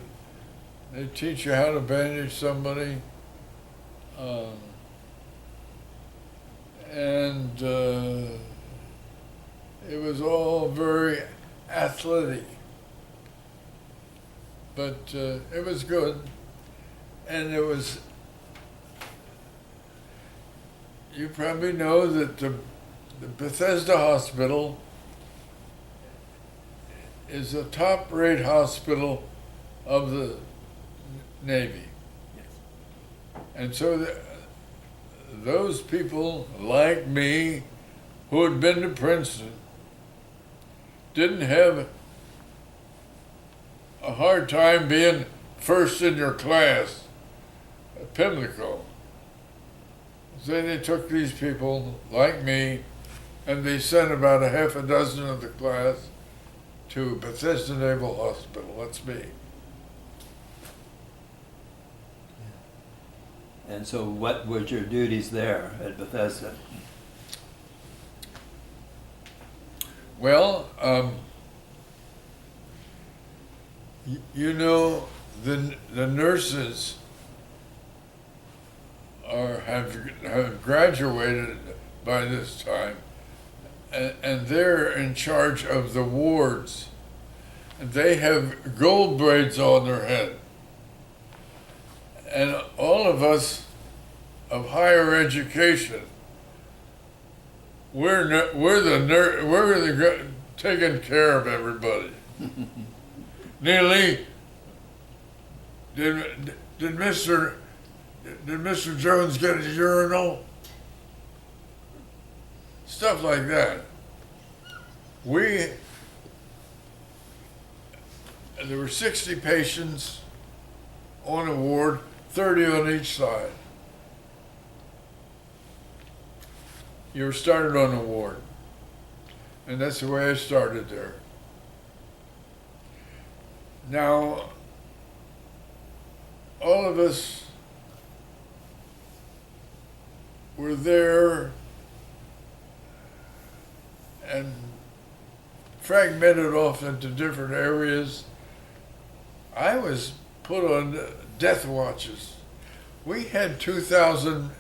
They teach you how to bandage somebody. And it was all very athletic. But it was good. And it was, you probably know that the Bethesda Hospital is a top-rate hospital of the Navy. And so those people like me who had been to Princeton didn't have a hard time being first in your class at Pimlico. So they took these people like me, and they sent about a half a dozen of the class to Bethesda Naval Hospital. That's me. And so what was your duties there at Bethesda? Well, you know, the nurses have graduated by this time, and they're in charge of the wards. And they have gold braids on their head. And all of us of higher education, we're taking care of everybody. Neely, did Mr. Jones get his urinal? Stuff like that. There were 60 patients on a ward, 30 on each side. You were started on a ward. And that's the way I started there. Now, all of us were there and fragmented off into different areas. I was put on death watches. We had 2,000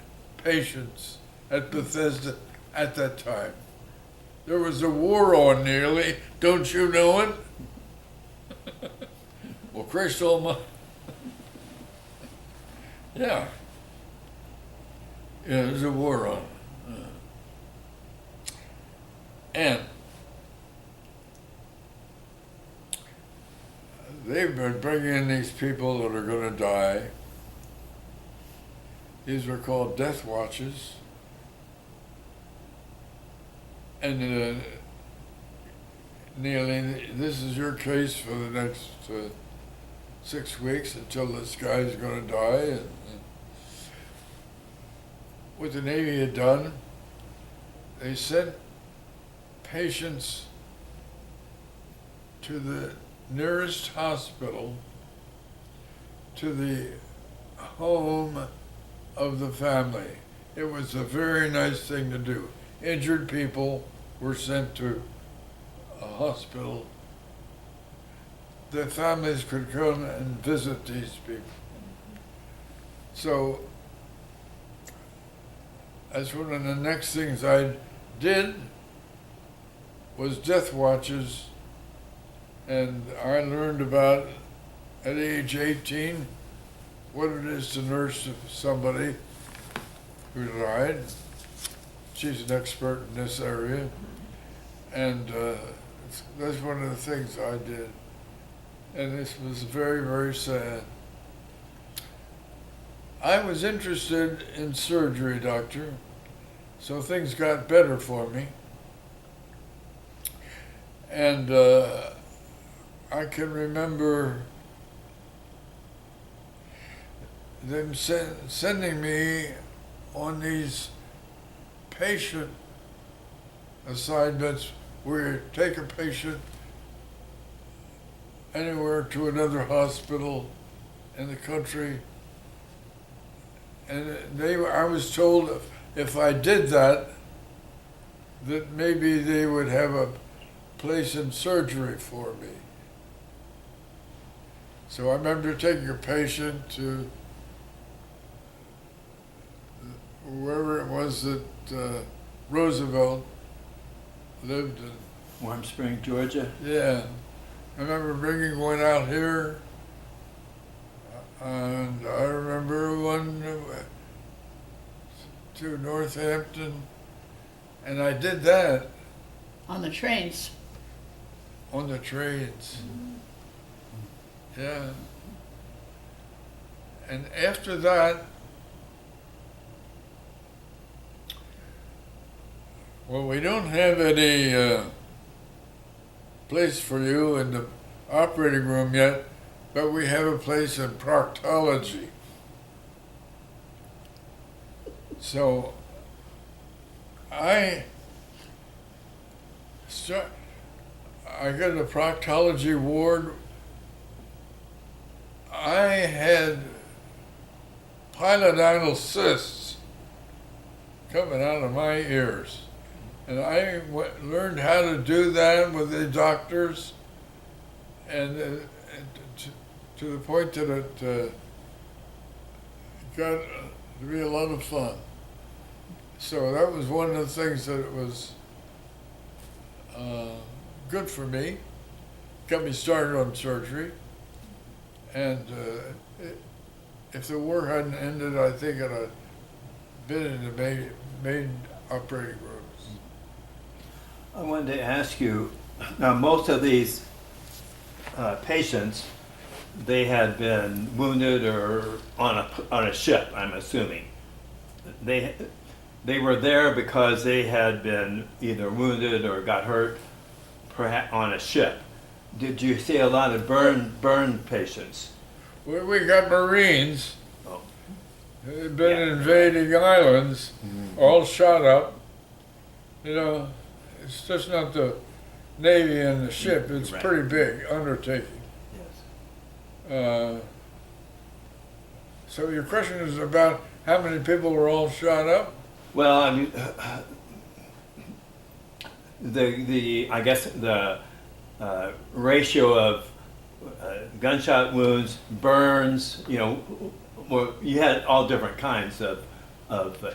patients at Bethesda at that time. There was a war on Neely, don't you know it? Well, Christ almighty. Yeah. Yeah, there's a war on. And they've been bringing in these people that are going to die. These were called death watches. And Neely, this is your case for the next 6 weeks until this guy's going to die. And what the Navy had done, they sent patients to the nearest hospital, to the home of the family. It was a very nice thing to do. Injured people were sent to a hospital. Their families could come and visit these people. So that's one of the next things I did was death watches, and I learned about at age 18 what it is to nurse somebody who died. She's an expert in this area, and that's one of the things I did. And this was very, very sad. I was interested in surgery, doctor, so things got better for me. And I can remember them sending me on these patient assignments where you take a patient anywhere to another hospital in the country. And I was told if I did that maybe they would have a place in surgery for me. So I remember taking a patient to wherever it was that Roosevelt lived in. Warm Spring, Georgia? Yeah. I remember bringing one out here, and I remember one to Northampton, and I did that. On the trains. On the trains. Yeah. And after that, well, we don't have any place for you in the operating room yet, but we have a place in proctology. So I got a proctology ward. I had pilonidal cysts coming out of my ears. And I learned how to do that with the doctors, and to the point that it got to be a lot of fun. So that was one of the things that was good for me, got me started on surgery. And if the war hadn't ended, I think I'd have been in the main operating rooms. I wanted to ask you, now most of these patients, they had been wounded or on a ship, I'm assuming. They were there because they had been either wounded or got hurt, perhaps on a ship. Did you see a lot of burn patients? We got Marines. Oh. They've been invading islands, all shot up. You know, it's just not the Navy and the ship. It's Right. pretty big undertaking. Yes. So your question is about how many people were all shot up? Well, I mean, I guess the ratio of gunshot wounds, burns, you know, well, you had all different kinds of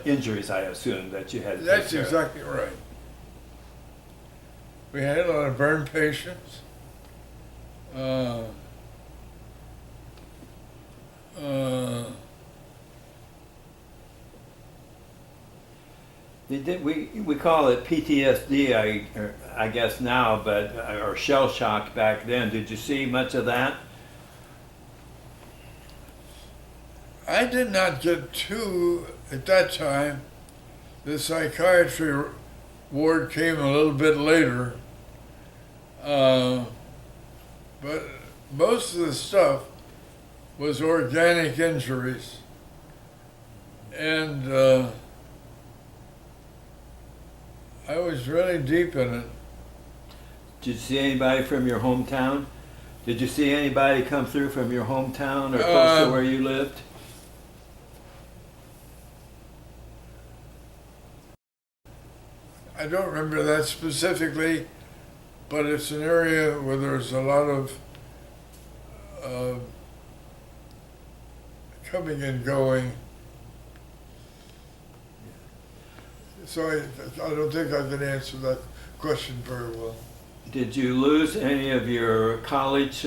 injuries, I assume, that you had to That's take care of. exactly right. We had a lot of burn patients. We call it PTSD, I guess now, but or shell shock back then. Did you see much of that? I did not get too, at that time, the psychiatry ward came a little bit later. But most of the stuff was organic injuries. And I was really deep in it. Did you see anybody from your hometown? Did you see anybody come through from your hometown or close to where you lived? I don't remember that specifically, but it's an area where there's a lot of coming and going. So I don't think I can answer that question very well. Did you lose any of your college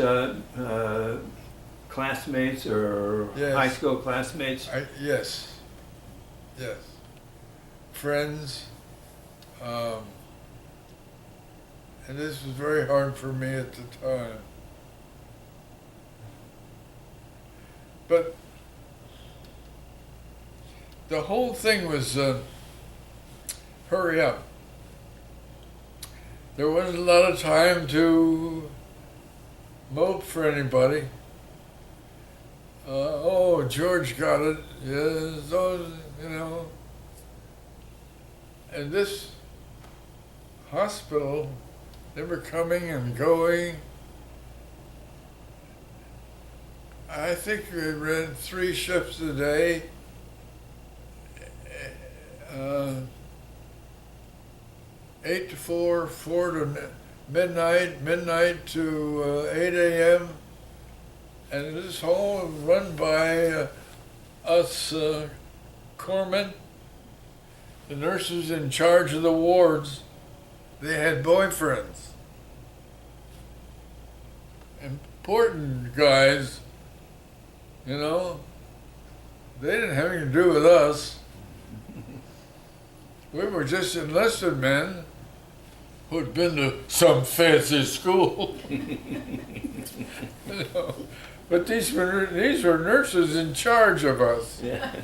classmates or Yes. high school classmates? Yes. Friends. And this was very hard for me at the time. But the whole thing was hurry up. There wasn't a lot of time to mope for anybody. Oh, George got it. Yes, those, you know. And this hospital, they were coming and going. I think we ran 3 shifts a day. 8 to 4, 4 to midnight to 8 a.m. And this all run by us corpsmen, the nurses in charge of the wards. They had boyfriends. Important guys, you know. They didn't have anything to do with us. We were just enlisted men who'd been to some fancy school. You know. But these were nurses in charge of us. Yeah.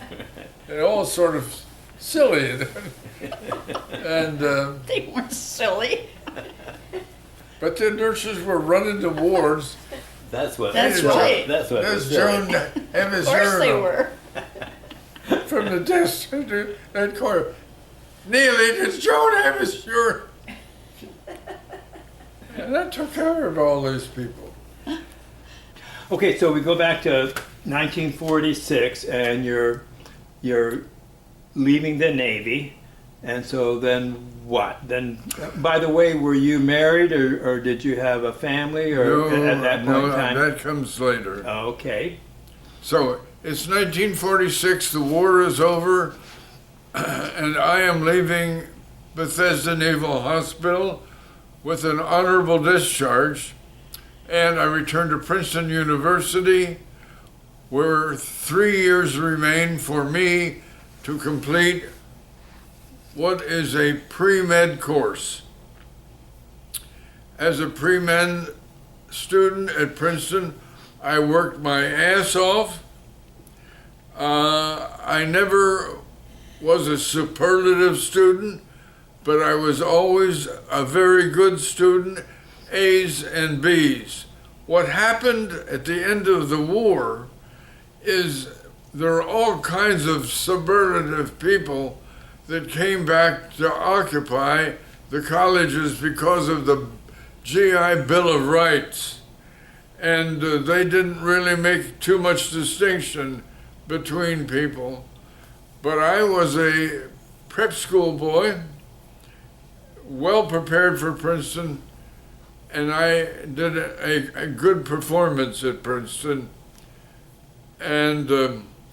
They're all sort of silly. And They weren't silly. But the nurses were running the wards. That's what. That's right. That's what. There's was silly. Joan and Of his course they urinal were. from the desk to that corner. Neely, does Joan have his urinal? And that took care of all these people. Okay, so we go back to 1946, and you're leaving the Navy, and so then what? Then, by the way, were you married, or did you have a family, or at that point in time? That comes later. Okay. So it's 1946, the war is over, and I am leaving Bethesda Naval Hospital with an honorable discharge, and I returned to Princeton University, where 3 years remain for me to complete what is a pre-med course. As a pre-med student at Princeton, I worked my ass off. I never was a superlative student, but I was always a very good student, A's and B's. What happened at the end of the war is there are all kinds of superlative people that came back to occupy the colleges because of the GI Bill of Rights. And they didn't really make too much distinction between people. But I was a prep school boy, well prepared for Princeton, and I did a good performance at Princeton. And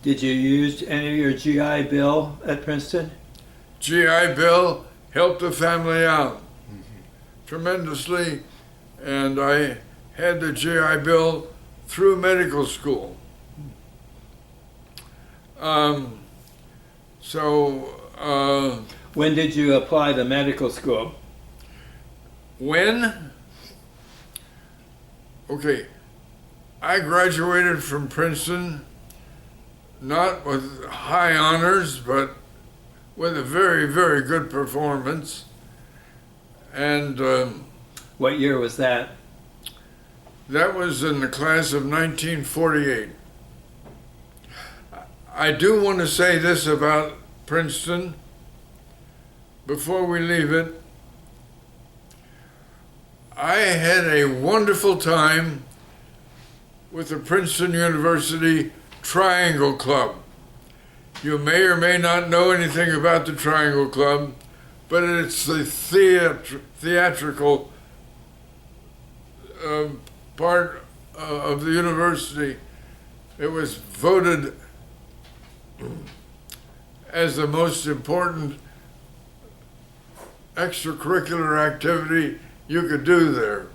Did you use any of your GI Bill at Princeton? GI Bill helped the family out tremendously, and I had the GI Bill through medical school. When did you apply to medical school? When? Okay, I graduated from Princeton, not with high honors, but with a very, very good performance. And What year was that? that was in the class of 1948. I do want to say this about Princeton before we leave it. I had a wonderful time with the Princeton University Triangle Club. You may or may not know anything about the Triangle Club, but it's the theatrical part of the university. It was voted as the most important extracurricular activity you could do there.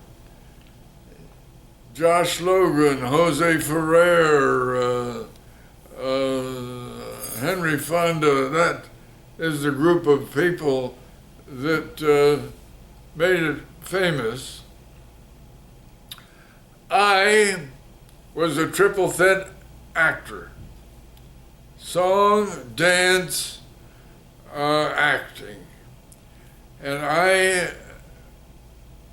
Josh Logan, Jose Ferrer, Henry Fonda, that is the group of people that made it famous. I was a triple threat actor. Song, dance, acting. And I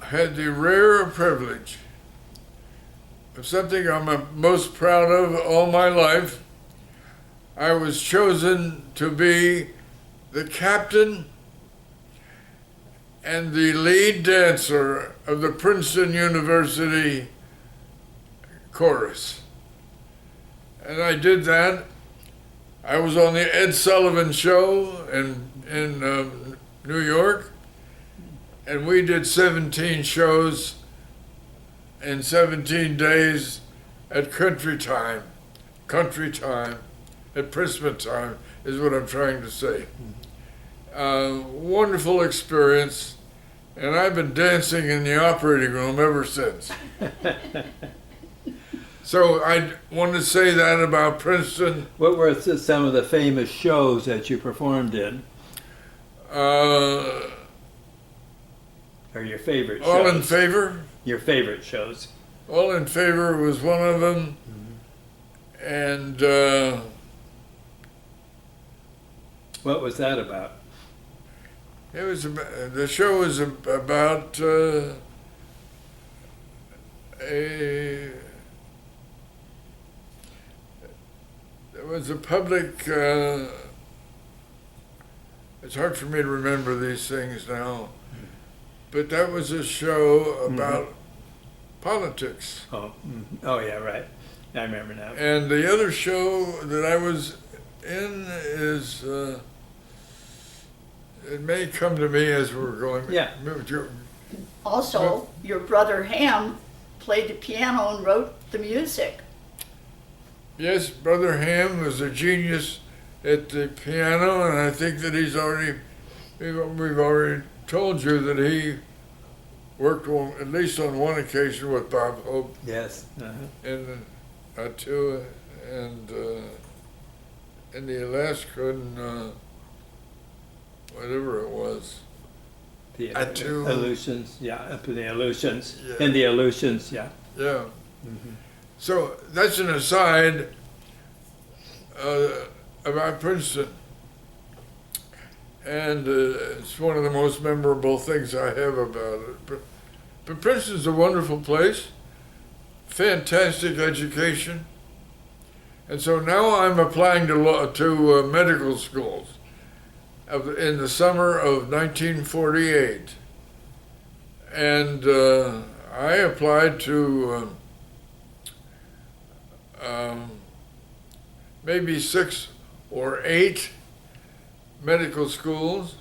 had the rare privilege of something I'm most proud of all my life. I was chosen to be the captain and the lead dancer of the Princeton University chorus. And I did that. I was on the Ed Sullivan Show in New York, and we did 17 shows in 17 days at country time, at Christmas time is what I'm trying to say. Wonderful experience, and I've been dancing in the operating room ever since. So I want to say that about Princeton. What were some of the famous shows that you performed in? Or your favorite All shows? in Favor? Your favorite shows? All in Favor was one of them. And What was that about? it was the show was about there was a public, it's hard for me to remember these things now, but that was a show about politics. Oh, oh yeah, right. I remember now. And the other show that I was in is, it may come to me as we're going. Yeah. Also, your brother Ham played the piano and wrote the music. Yes, Brother Ham was a genius at the piano, and I think that we've already told you that he worked on, at least on one occasion with Bob Hope Yes. in Atu and in the Alaskan, whatever it was. The Atu. Aleutians, yeah, up to the Aleutians. Yeah. In the Aleutians, yeah. Yeah. So that's an aside about Princeton. And it's one of the most memorable things I have about it. But Princeton's a wonderful place, fantastic education. And so now I'm applying to medical schools in the summer of 1948. And I applied to maybe 6 or 8 medical schools.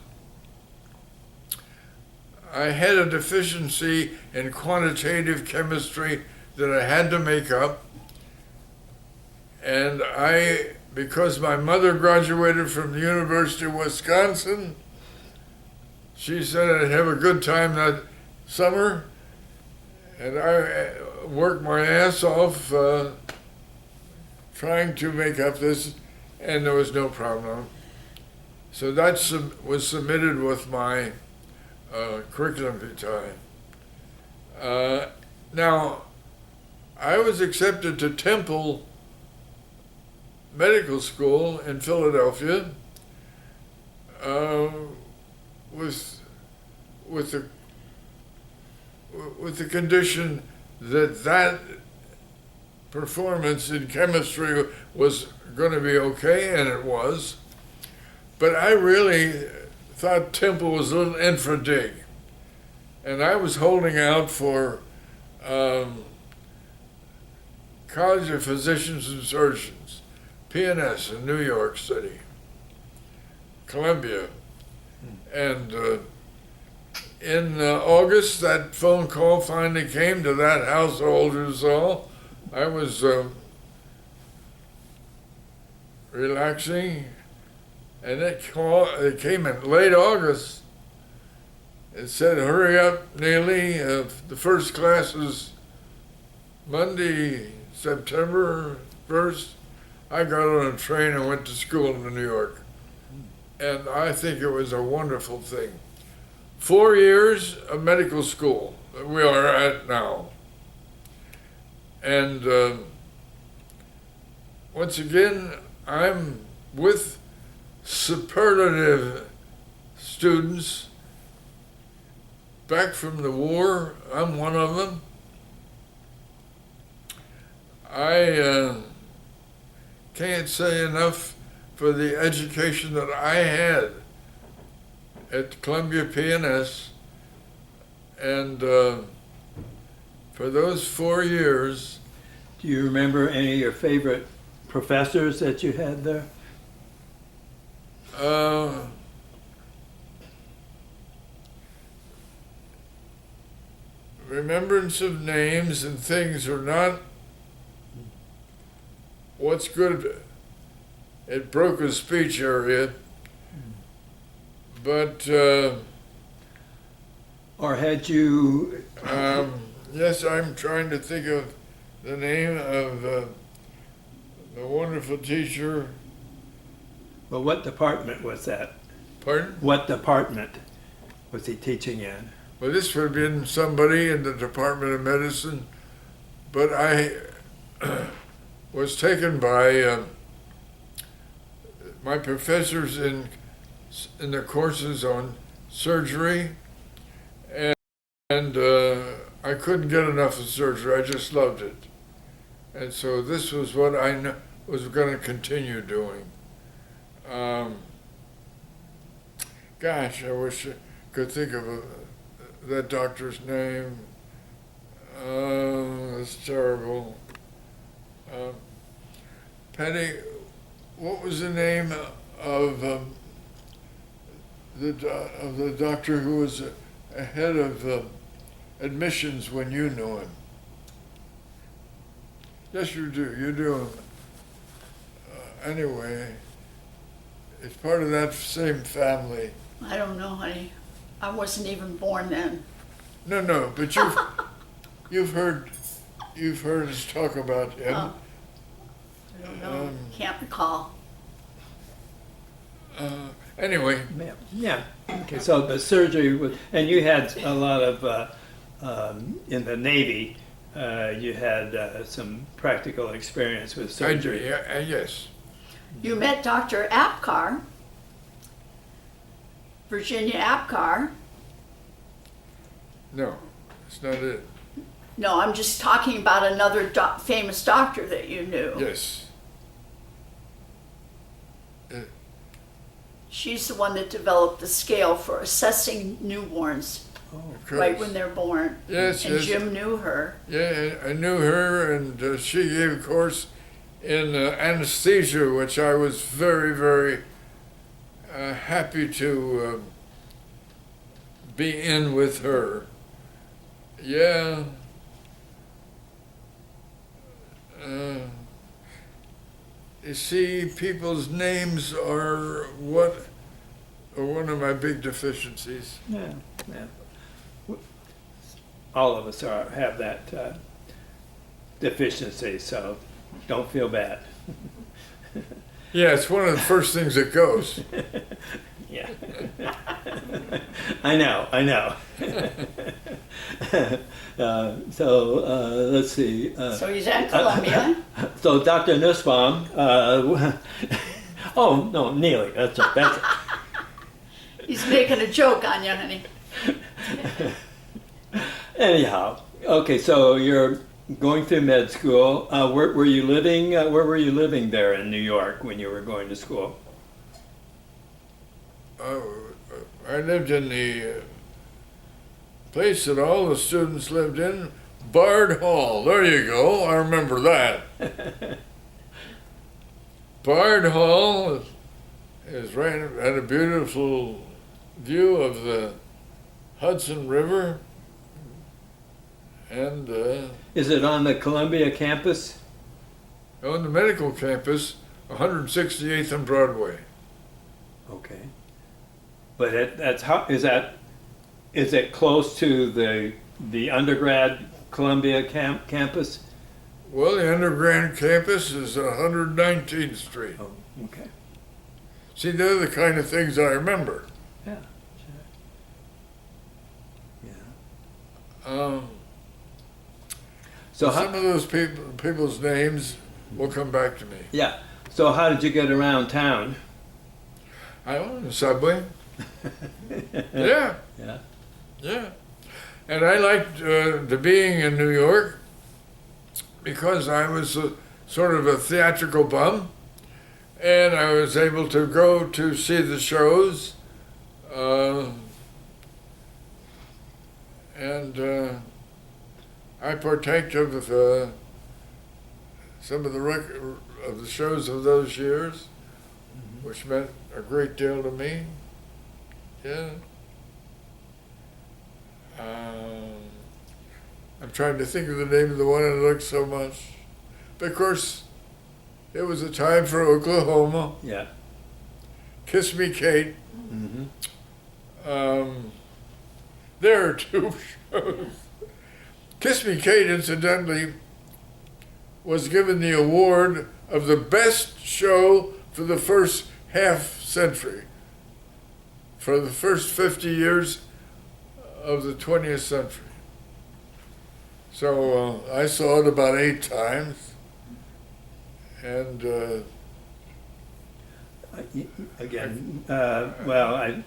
I had a deficiency in quantitative chemistry that I had to make up. And because my mother graduated from the University of Wisconsin, she said I'd have a good time that summer. And I worked my ass off trying to make up this, and there was no problem. So that was submitted with my curriculum vitae. Now, I was accepted to Temple Medical School in Philadelphia with the condition that performance in chemistry was going to be okay, and it was. But I really thought Temple was a little infra-dig. And I was holding out for College of Physicians and Surgeons, PNS in New York City, Columbia. And in August, that phone call finally came to that householders all. I was relaxing, and it came in late August. It said, "Hurry up, Neely. The first class is Monday, September 1st. I got on a train and went to school in New York. And I think it was a wonderful thing. 4 years of medical school that we are at now. And once again, I'm with superlative students back from the war. I'm one of them. I can't say enough for the education that I had at Columbia PNS, and for those 4 years. Do you remember any of your favorite professors that you had there? Remembrance of names and things are not what's good at broken speech area, but Or had you? yes, I'm trying to think of the name of the wonderful teacher. Well, what department was that? Pardon? What department was he teaching in? Well, this would have been somebody in the Department of Medicine, but I was taken by my professors in the courses on surgery, and I couldn't get enough of surgery. I just loved it. And so this was what I was going to continue doing. Gosh, I wish I could think of that doctor's name. It's terrible. Penny, what was the name of the doctor who was head of admissions when you knew him? Yes, you do. You do. Anyway, it's part of that same family. I don't know, honey. I wasn't even born then. No, but you've heard us talk about him. Oh. I don't know. Can't recall. Anyway, Yeah. Okay. So the surgery was, and you had a lot of in the Navy. You had some practical experience with surgery. yes. You met Dr. Apcar, Virginia Apcar. No, it's not it. No, I'm just talking about another famous doctor that you knew. Yes. She's the one that developed the scale for assessing newborns right when they're born. Yes, and yes. Jim knew her. Yeah, I knew her, and she gave a course in anesthesia, which I was very, very happy to be in with her. Yeah. You see, people's names are one of my big deficiencies. Yeah. All of us have that deficiency, so don't feel bad. Yeah, it's one of the first things that goes. Yeah. I know. Let's see. So he's at Columbia. So Dr. Nussbaum, oh no, Neely, that's it. He's making a joke on you, honey. Anyhow, okay, so you're going through med school. Where were you living? Where were you living there in New York when you were going to school? I lived in the place that all the students lived in, Bard Hall. There you go. I remember that. Bard Hall is right at a beautiful view of the Hudson River. And Is it on the Columbia campus? on the medical campus, 168th and Broadway. Okay. But is it close to the undergrad Columbia campus? Well, the undergrad campus is 119th Street. Oh, okay. See, they're the kind of things I remember. Yeah. Sure. Yeah. So Some of those people's names will come back to me. Yeah. So how did you get around town? I own the subway. Yeah. Yeah. Yeah. And I liked the being in New York because I was sort of a theatrical bum, and I was able to go to see the shows, and I partaked of some of the shows of those years, which meant a great deal to me. Yeah. I'm trying to think of the name of the one I liked so much. But of course, it was a time for Oklahoma. Yeah. Kiss Me Kate. Mm-hmm. There are two shows. Kiss Me Kate, incidentally, was given the award of the best show for the first half century, for the first 50 years of the 20th century. So I saw it about 8 times, and Again, well,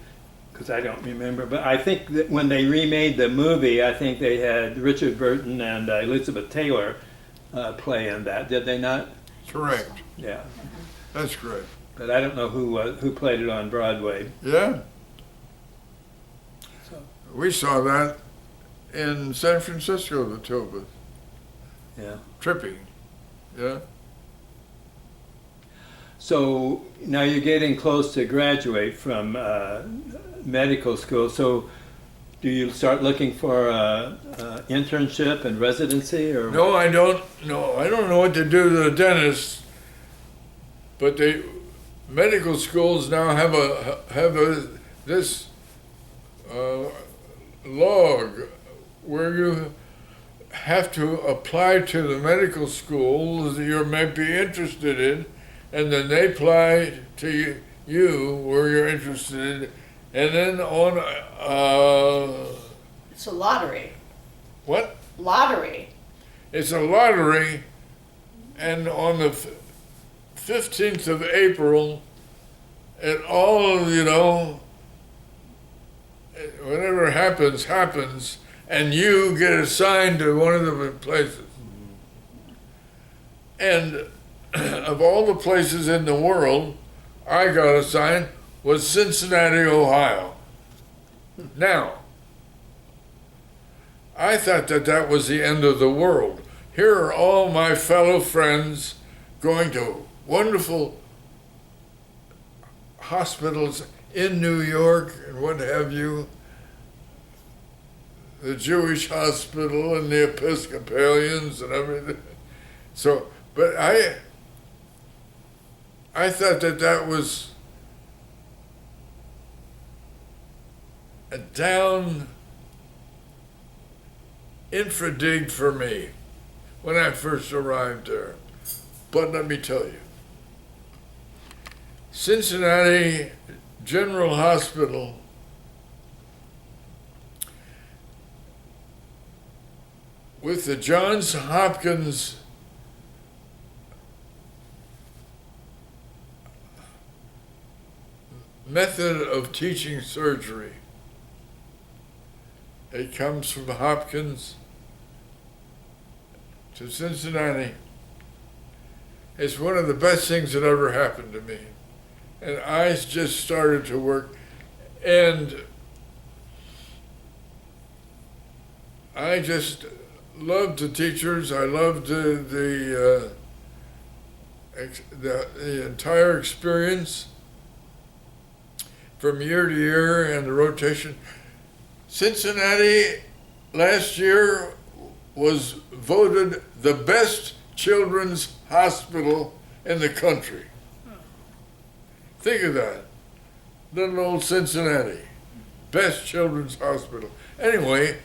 because I don't remember. But I think that when they remade the movie, I think they had Richard Burton and Elizabeth Taylor play in that. Did they not? Correct. Yeah. That's correct. But I don't know who played it on Broadway. Yeah. So. We saw that in San Francisco, the two of us. Yeah. Tripping. Yeah. So now you're getting close to graduate from medical school. So do you start looking for internship and residency, or? No, I don't. No, I don't know what to do to the dentist. But medical schools now have this log where you have to apply to the medical school that you might be interested in, and then they apply to you where you're interested in, and then on It's a lottery. what? Lottery. It's a lottery, and on the 15th of April, it all, whatever happens, and you get assigned to one of the places. And of all the places in the world, I got assigned was Cincinnati, Ohio. Now, I thought that was the end of the world. Here are all my fellow friends going to wonderful hospitals in New York and what have you, the Jewish hospital and the Episcopalians and everything. So, but I thought that was a down infra-dig for me when I first arrived there. But let me tell you, Cincinnati General Hospital with the Johns Hopkins method of teaching surgery. It comes from Hopkins to Cincinnati. It's one of the best things that ever happened to me. And I just started to work, and I just loved the teachers. I loved the entire experience from year to year and the rotation. Cincinnati last year was voted the best children's hospital in the country. Think of that. Little old Cincinnati. Best children's hospital. Anyway,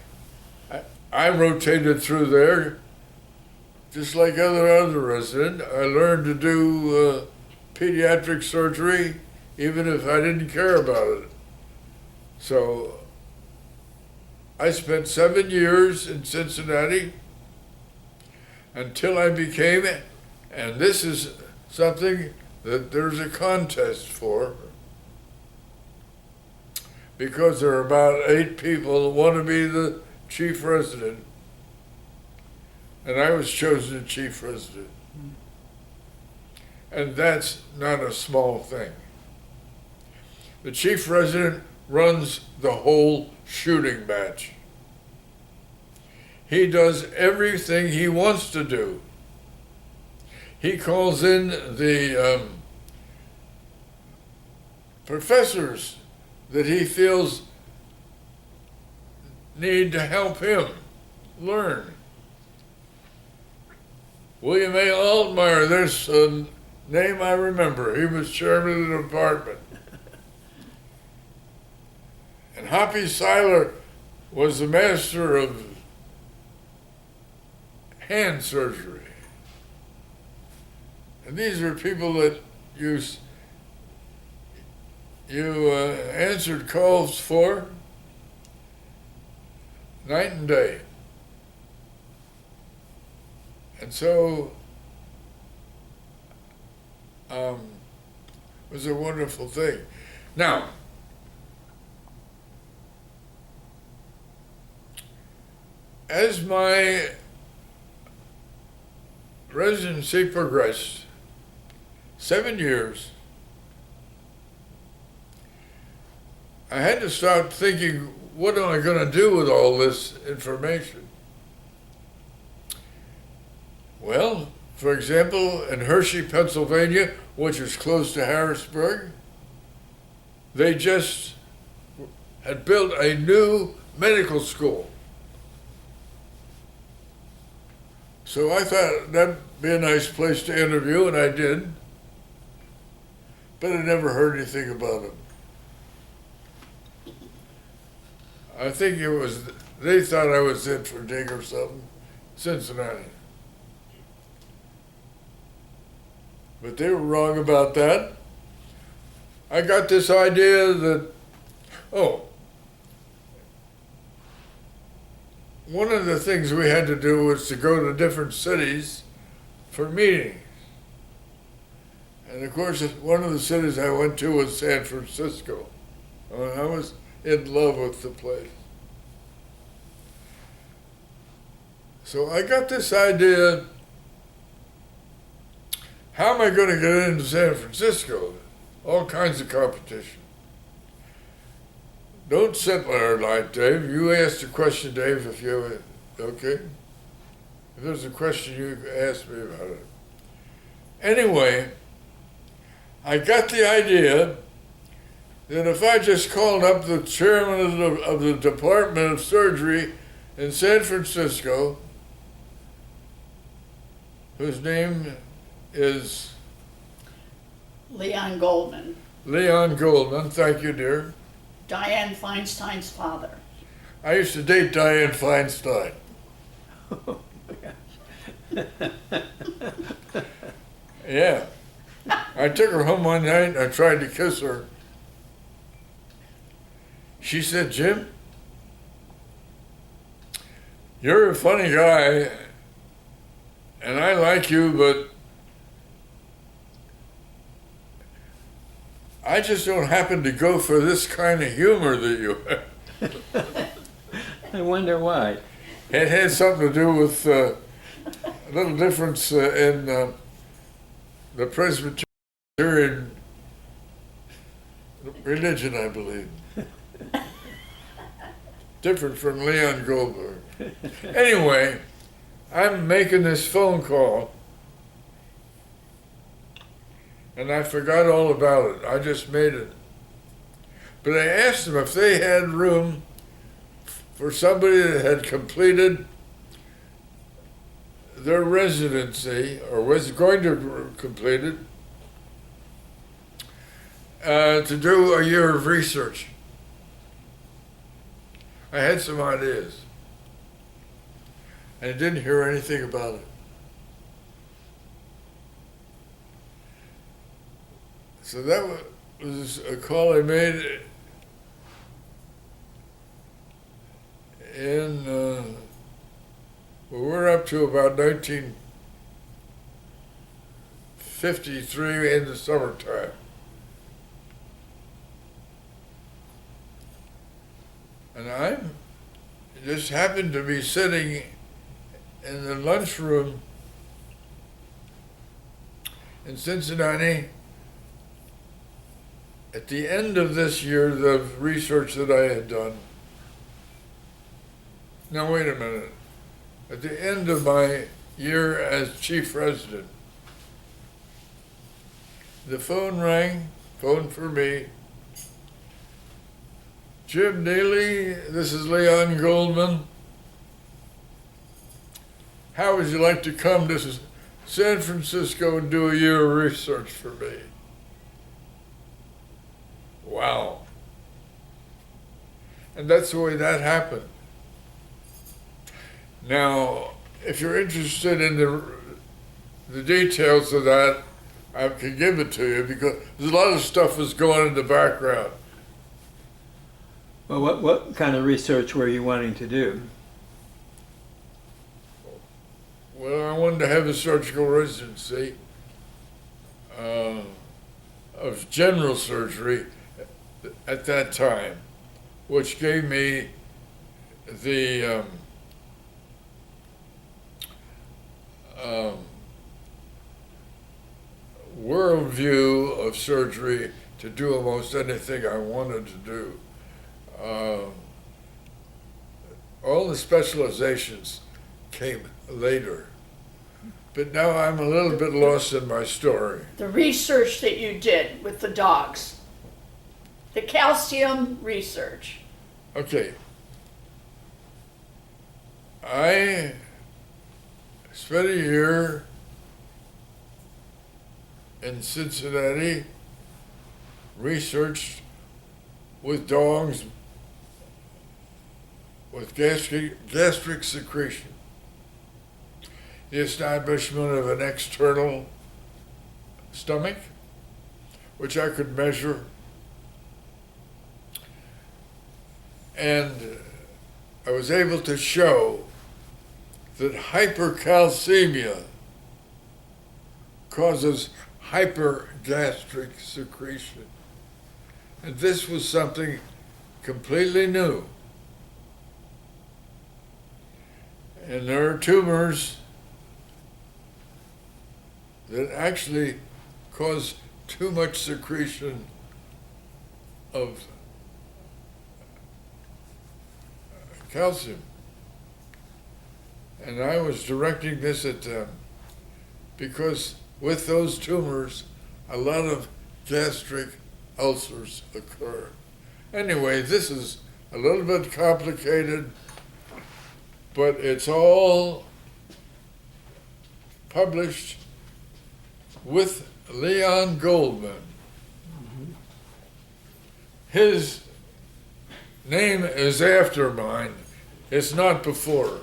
I rotated through there just like other residents. I learned to do pediatric surgery even if I didn't care about it. So I spent 7 years in Cincinnati until I became, and this is something that there's a contest for, because there are about 8 people that want to be the chief resident, and I was chosen chief resident. And that's not a small thing. The chief resident runs the whole shooting match. He does everything he wants to do. He calls in the professors that he feels need to help him learn. William A. Altmeyer, there's a name I remember. He was chairman of the department. And Hoppy Seiler was the master of hand surgery. And these are people that you answered calls for night and day. And so it was a wonderful thing. Now, as my residency progressed, 7 years, I had to start thinking, what am I going to do with all this information? Well, for example, in Hershey, Pennsylvania, which is close to Harrisburg, they just had built a new medical school. So I thought that'd be a nice place to interview, and I did. But I never heard anything about it. I think they thought I was in for a dig or something, Cincinnati. But they were wrong about that. I got this idea that, one of the things we had to do was to go to different cities for meetings. And of course, one of the cities I went to was San Francisco. I was in love with the place. So I got this idea, how am I going to get into San Francisco? All kinds of competition. Don't sit there like Dave. You asked a question, Dave, if you have it, okay? If there's a question, you ask me about it. Anyway, I got the idea that if I just called up the chairman of the Department of Surgery in San Francisco, whose name is Leon Goldman, Leon Goldman, thank you, dear. Dianne Feinstein's father. I used to date Dianne Feinstein. Yeah. I took her home one night and I tried to kiss her. She said, Jim, you're a funny guy and I like you, but I just don't happen to go for this kind of humor that you have. I wonder why. It had something to do with a little difference in the Presbyterian religion, I believe. Different from Leon Goldberg. Anyway, I'm making this phone call, and I forgot all about it. I just made it. But I asked them if they had room for somebody that had completed their residency, or was going to complete it, to do a year of research. I had some ideas. And I didn't hear anything about it. So that was a call I made in, we're up to about 1953 in the summertime. And I just happened to be sitting in the lunchroom in Cincinnati at the end of this year, the research that I had done. Now wait a minute. At the end of my year as chief resident, the phone rang, phone for me. Jim Neely, this is Leon Goldman. How would you like to come to San Francisco and do a year of research for me? Wow. And that's the way that happened. Now, if you're interested in the details of that, I can give it to you because there's a lot of stuff that's going on in the background. Well, what kind of research were you wanting to do? Well, I wanted to have a surgical residency of general surgery at that time, which gave me the overview of surgery to do almost anything I wanted to do. All the specializations came later. But now I'm a little bit lost in my story. The research that you did with the dogs, the calcium research. Okay. I spent a year in Cincinnati, researched with dogs with gastric secretion, the establishment of an external stomach, which I could measure, and I was able to show that hypercalcemia causes hypergastric secretion. And this was something completely new. And there are tumors that actually cause too much secretion of calcium. And I was directing this at them because with those tumors, a lot of gastric ulcers occur. Anyway, this is a little bit complicated, but it's all published with Leon Goldman. His name is after mine. It's not before.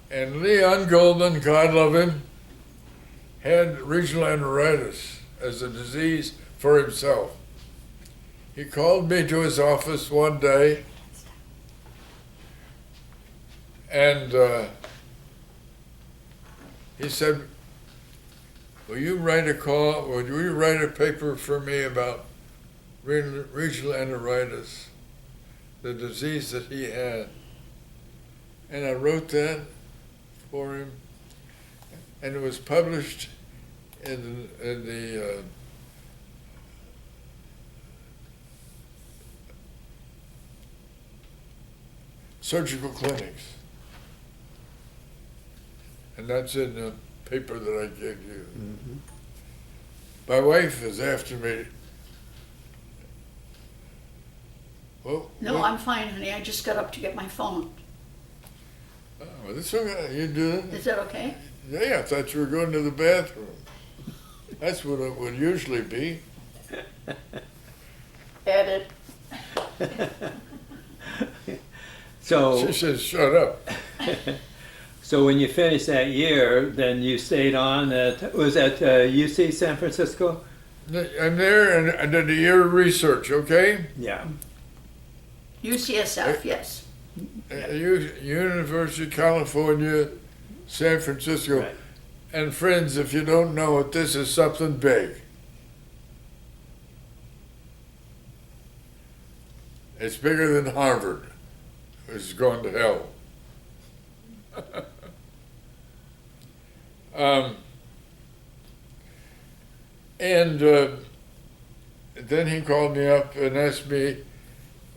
And Leon Goldman, God love him, had regional enteritis as a disease for himself. He called me to his office one day and he said, will you write a paper for me about regional enteritis, the disease that he had? And I wrote that for him, and it was published in the surgical clinics. And that's in the paper that I gave you. Mm-hmm. My wife is after me. Well, No, I'm fine, honey. I just got up to get my phone. Oh, that's okay. You do it. Is that okay? Yeah, I thought you were going to the bathroom. That's what it would usually be. Edit. So, She says, shut up. so when you finished that year, then you stayed on at, was that UC San Francisco? I'm there and I did a year of research, okay? Yeah. UCSF, yes. University of California, San Francisco. Right. And friends, if you don't know it, this is something big. It's bigger than Harvard, which is going to hell. Then he called me up and asked me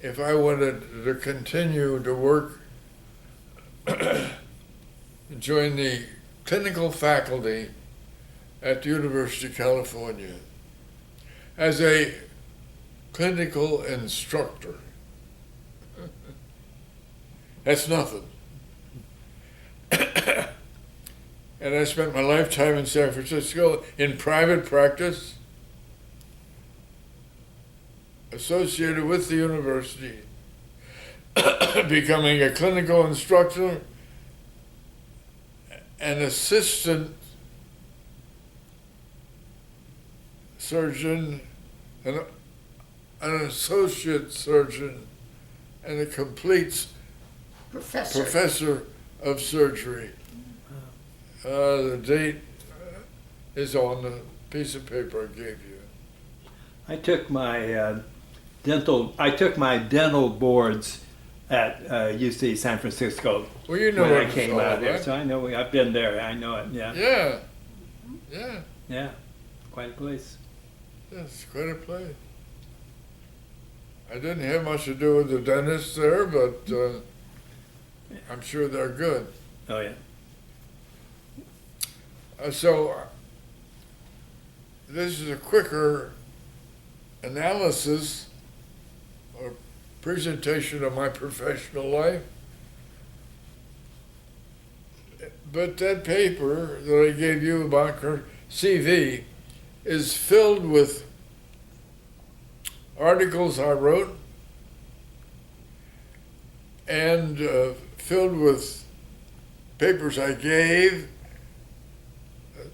if I wanted to continue to work, join the clinical faculty at the University of California as a clinical instructor. That's nothing. And I spent my lifetime in San Francisco in private practice, associated with the university, becoming a clinical instructor, an assistant surgeon, an associate surgeon, and a complete professor of surgery. The date is on the piece of paper I gave you. I took my dental boards at UC San Francisco Well, you know when what I it's came all out of there, about. so I know I've been there. I know it. Yeah. Yeah. Yeah, Yeah, quite a place. it's quite a place. I didn't have much to do with the dentists there, but I'm sure they're good. Oh, yeah. So this is a quicker analysis or presentation of my professional life. But that paper that I gave you about CV is filled with articles I wrote and filled with papers I gave,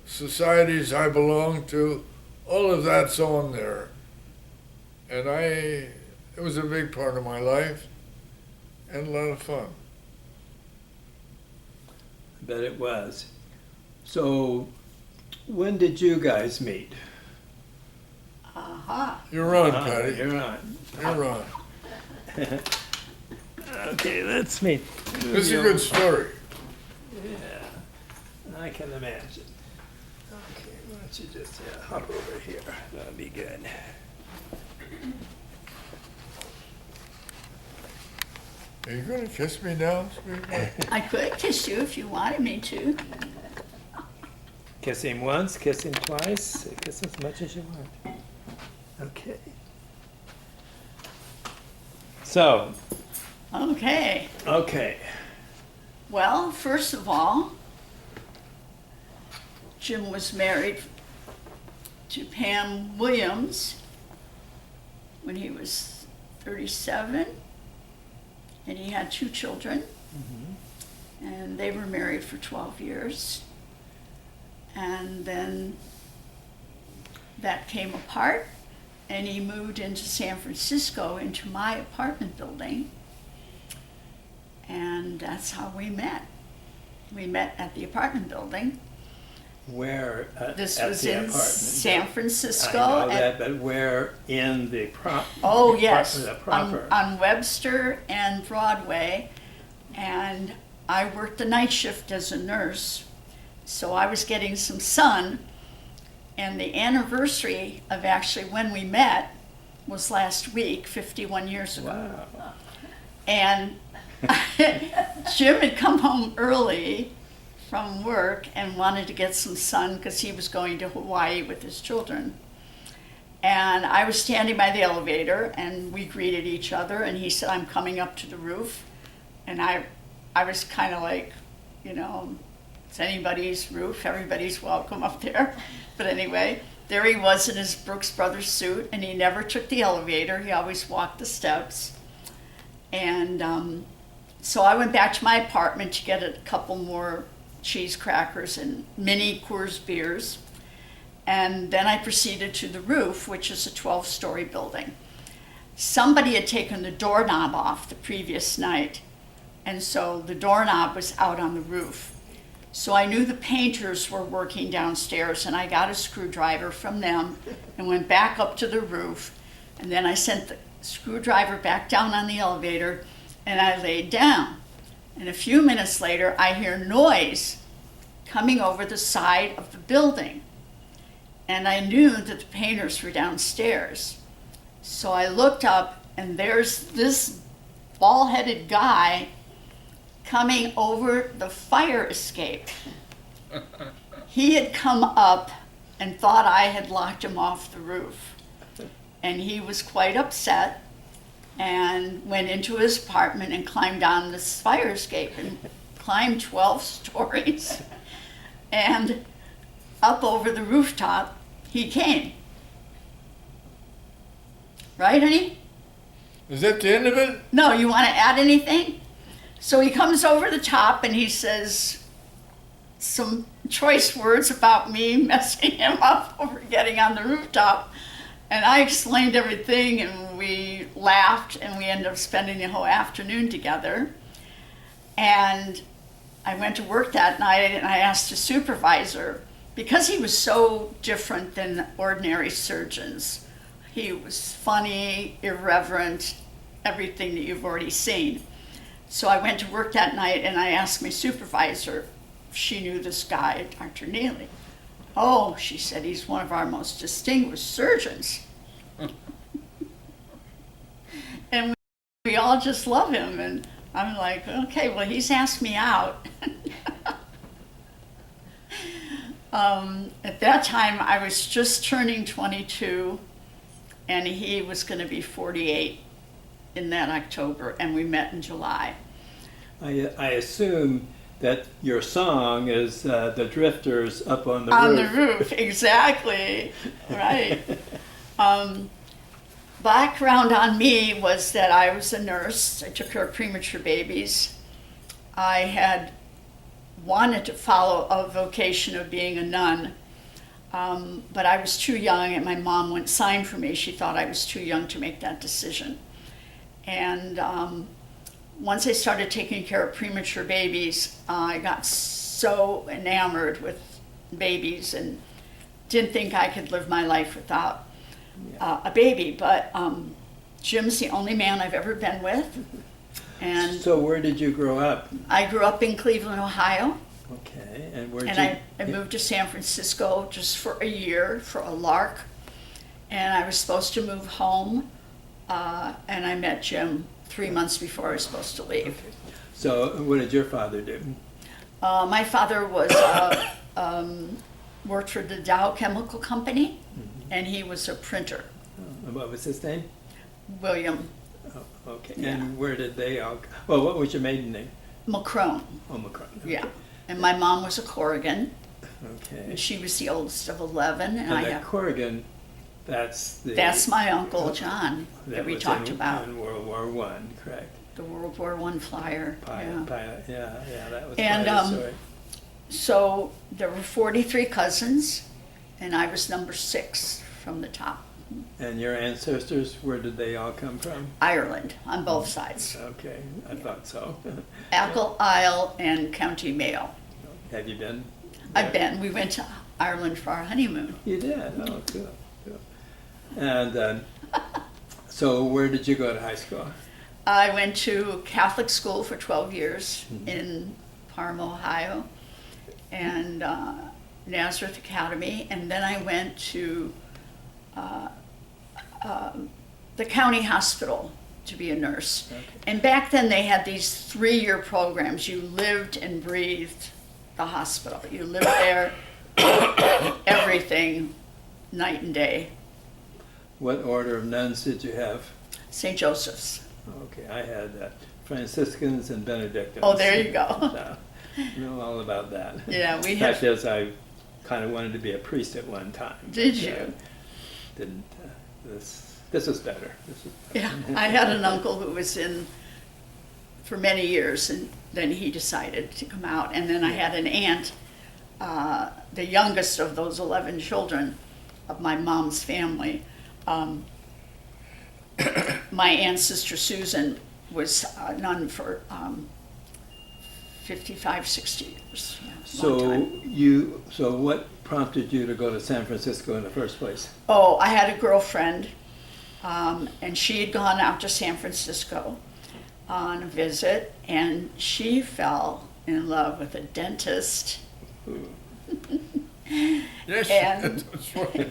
societies I belong to, all of that's on there. And it was a big part of my life and a lot of fun. I bet it was. So, when did you guys meet? Aha. You're on, Patty. You're on. You're on. Okay, let's meet. This is a good story. Yeah, I can imagine. Okay, why don't you just hop over here? That'll be good. Are you going to kiss me now, sweetheart? I could kiss you if you wanted me to. Kiss him once, kiss him twice, kiss as much as you want. Okay. So, Okay. okay. Well, first of all, Jim was married to Pam Williams when he was 37, and he had 2 children, and they were married for 12 years. And then that came apart, and he moved into San Francisco into my apartment building, and that's how we met. We met at the apartment building. Where This at was the in apartment? San Francisco. I know at- that, but where in the Oh, yes, the proper? on Webster and Broadway. And I worked the night shift as a nurse, so I was getting some sun. And the anniversary of actually when we met was last week, 51 years ago. Wow. And Jim had come home early from work and wanted to get some sun because he was going to Hawaii with his children. And I was standing by the elevator and we greeted each other, and he said, "I'm coming up to the roof." And I was kind of like, you know, it's anybody's roof, everybody's welcome up there. But anyway, there he was in his Brooks Brothers suit, and he never took the elevator. He always walked the steps. And so I went back to my apartment to get a couple more cheese crackers and mini Coors beers. And then I proceeded to the roof, which is a 12-story building. Somebody had taken the doorknob off the previous night, and so the doorknob was out on the roof. So I knew the painters were working downstairs, and I got a screwdriver from them and went back up to the roof. And then I sent the screwdriver back down on the elevator, and I laid down. And a few minutes later, I hear noise coming over the side of the building. And I knew that the painters were downstairs. So I looked up, and there's this bald-headed guy coming over the fire escape. He had come up and thought I had locked him off the roof. And he was quite upset and went into his apartment and climbed down this fire escape and climbed 12 stories. And up over the rooftop he came. Right, honey? Is that the end of it? No, you want to add anything? So he comes over the top and he says some choice words about me messing him up over getting on the rooftop. And I explained everything, and we laughed, and we ended up spending the whole afternoon together. And I went to work that night, and I asked the supervisor, because he was so different than ordinary surgeons. He was funny, irreverent, everything that you've already seen. So I went to work that night, and I asked my supervisor if she knew this guy, Dr. Neely. Oh, she said, he's one of our most distinguished surgeons. And we all just love him. And I'm like, okay, well, he's asked me out. At that time, I was just turning 22, and he was going to be 48 in that October, and we met in July. I assume that your song is the Drifters up on the On roof. the roof, exactly, right. Background on me was that I was a nurse. I took care of premature babies. I had wanted to follow a vocation of being a nun, but I was too young, and my mom wouldn't sign for me. She thought I was too young to make that decision. And once I started taking care of premature babies, I got so enamored with babies and didn't think I could live my life without a baby. But Jim's the only man I've ever been with. And So where did you grow up? I grew up in Cleveland, Ohio, Okay, and where and did I moved to San Francisco just for a year, for a lark. And I was supposed to move home, and I met Jim 3 months before I was supposed to leave. So what did your father do? My father was worked for the Dow Chemical Company, and he was a printer. And what was his name? William Oh, okay. Yeah. And where did they all? Well, what was your maiden name? McCrone. Omicron. Yeah, and my mom was a Corrigan, Okay. and she was the oldest of 11, and I And that have. Corrigan, that's the. That's my uncle John that we was talked in, about. in World War One, correct? The World War I flyer. Pilot, Yeah. yeah, that was And, quite a story. So there were 43 cousins, and I was number 6 from the top. And your ancestors, where did they all come from? Ireland on both sides. Okay, I thought so. Achill, Isle, and County Mayo. Have you been? I've there? been. We went to Ireland for our honeymoon. You did? Oh, cool. Cool. And so where did you go to high school? I went to Catholic school for 12 years in Parma, Ohio, and Nazareth Academy, and then I went to the county hospital to be a nurse. Okay. And back then they had these 3-year programs. You lived and breathed the hospital. You lived there, everything, night and day. What order of nuns did you have? St. Joseph's. Okay, I had Franciscans and Benedictines. Oh, there you go. So, I know all about that. Yeah, we Fact have. is, I kind of wanted to be a priest at one time. Did but, you? Didn't. This was better. Yeah, I had an uncle who was in for many years, and then he decided to come out. And then I had an aunt, the youngest of those 11 children of my mom's family. My aunt's sister Susan was a nun for 55, 60 years. Yeah, it was a long time. So what prompted you to go to San Francisco in the first place? Oh, I had a girlfriend, and she had gone out to San Francisco on a visit, and she fell in love with a dentist. Yes, And- that's right.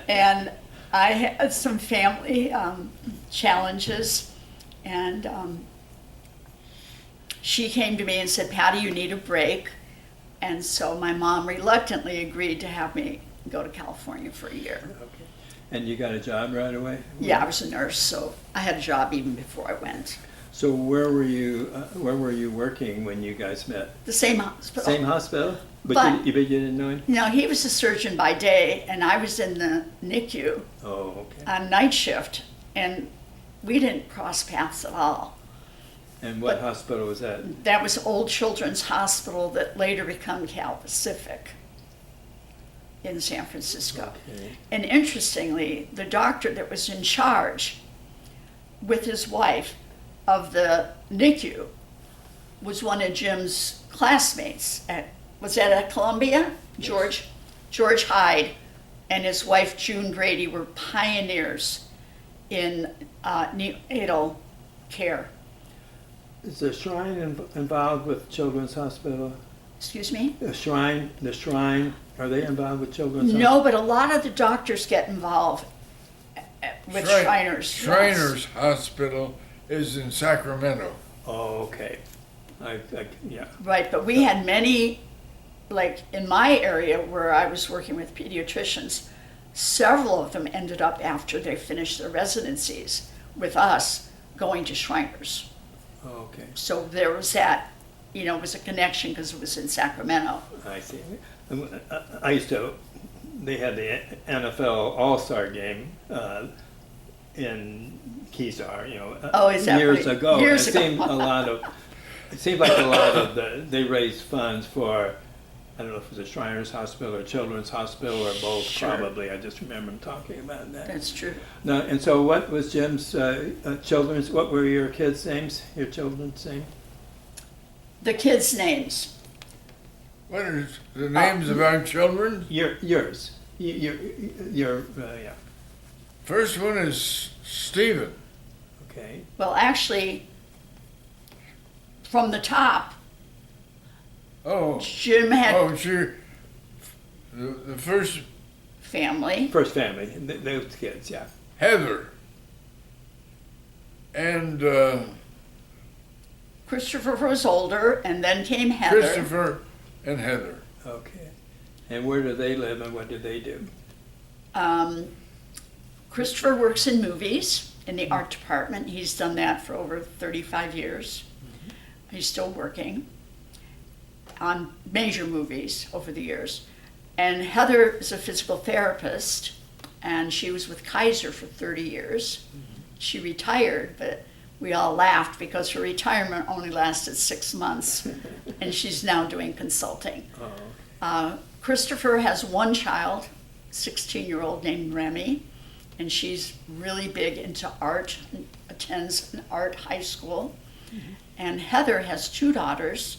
And I had some family challenges, and she came to me and said, Patty, you need a break. And so my mom reluctantly agreed to have me go to California for a year. Okay. And you got a job right away? Yeah, I was a nurse, so I had a job even before I went. So where were you working when you guys met? The same hospital. Same hospital? But- you didn't know him? No, he was a surgeon by day, and I was in the NICU Oh, okay. on night shift, and we didn't cross paths at all. And what but- hospital was that? That was Old Children's Hospital that later became Cal Pacific in San Francisco. Okay. And interestingly, the doctor that was in charge with his wife of the NICU was one of Jim's classmates was that at Columbia? Yes. George Hyde and his wife June Brady were pioneers in neonatal care. Is the shrine involved with Children's Hospital? Excuse me? The shrine, are they involved with children's? No, but a lot of the doctors get involved with Shriners. Shriners Hospital is in Sacramento. Oh, okay. Yeah. Right, but we had many, like in my area where I was working with pediatricians, several of them ended up after they finished their residencies with us going to Shriners. Oh, okay. So there was that, it was a connection because it was in Sacramento. I see. They had the NFL All-Star game in Kezar, Oh, is that years right? ago. Years it ago. seemed like a lot of they raised funds for, I don't know if it was a Shriners Hospital or Children's Hospital or both. Sure. Probably. I just remember him talking about that. That's true. No, and so what was Jim's children's? What were your kids' names? Your children's name? The kids' names. What is the names of our children? Yours. Your yeah. First one is Stephen. Okay. Well, actually, from the top, Oh, Jim had the first family. First family. Those kids. Yeah. Heather. And Christopher was older, and then came Heather. Christopher and Heather. Okay. And where do they live and what do they do? Christopher works in movies in the art department. He's done that for over 35 years. He's still working on major movies over the years. And Heather is a physical therapist, and she was with Kaiser for 30 years. She retired, but we all laughed because her retirement only lasted 6 months, and she's now doing consulting. Christopher has one child, 16-year-old named Remy, and she's really big into art, attends an art high school. And Heather has 2 daughters,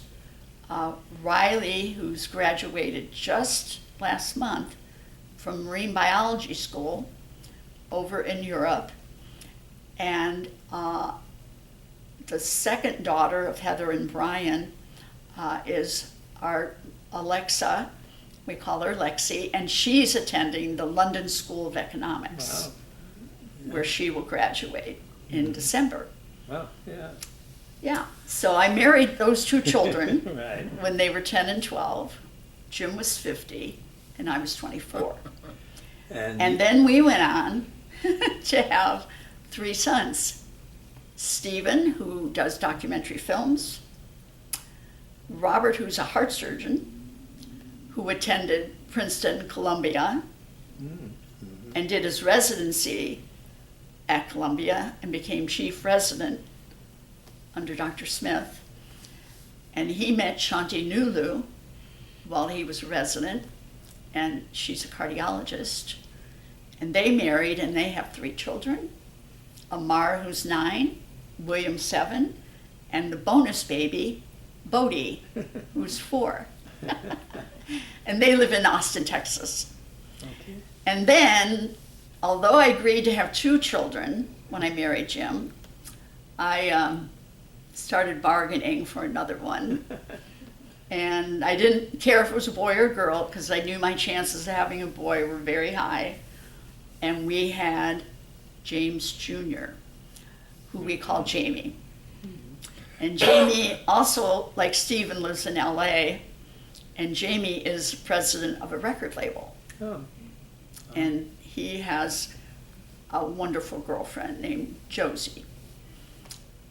Riley, who's graduated just last month from marine biology school over in Europe, and the second daughter of Heather and Brian is our Alexa. We call her Lexi, and she's attending the London School of Economics, where she will graduate in December. Well, yeah. Yeah, so I married those 2 children Right. when they were 10 and 12. Jim was 50, and I was 24. And then we went on to have 3 sons. Stephen, who does documentary films. Robert, who's a heart surgeon, who attended Princeton, Columbia, and did his residency at Columbia and became chief resident under Dr. Smith. And he met Shanti Nulu while he was a resident, and she's a cardiologist. And they married, and they have 3 children. Amar, who's 9, William, 7, and the bonus baby, Bodie, who's 4. And they live in Austin, Texas. Okay. And then, although I agreed to have 2 children when I married Jim, I started bargaining for another one. And I didn't care if it was a boy or a girl because I knew my chances of having a boy were very high. And we had James Jr., who we call Jamie. And Jamie also, like Stephen, lives in LA, and Jamie is president of a record label. Oh. And he has a wonderful girlfriend named Josie.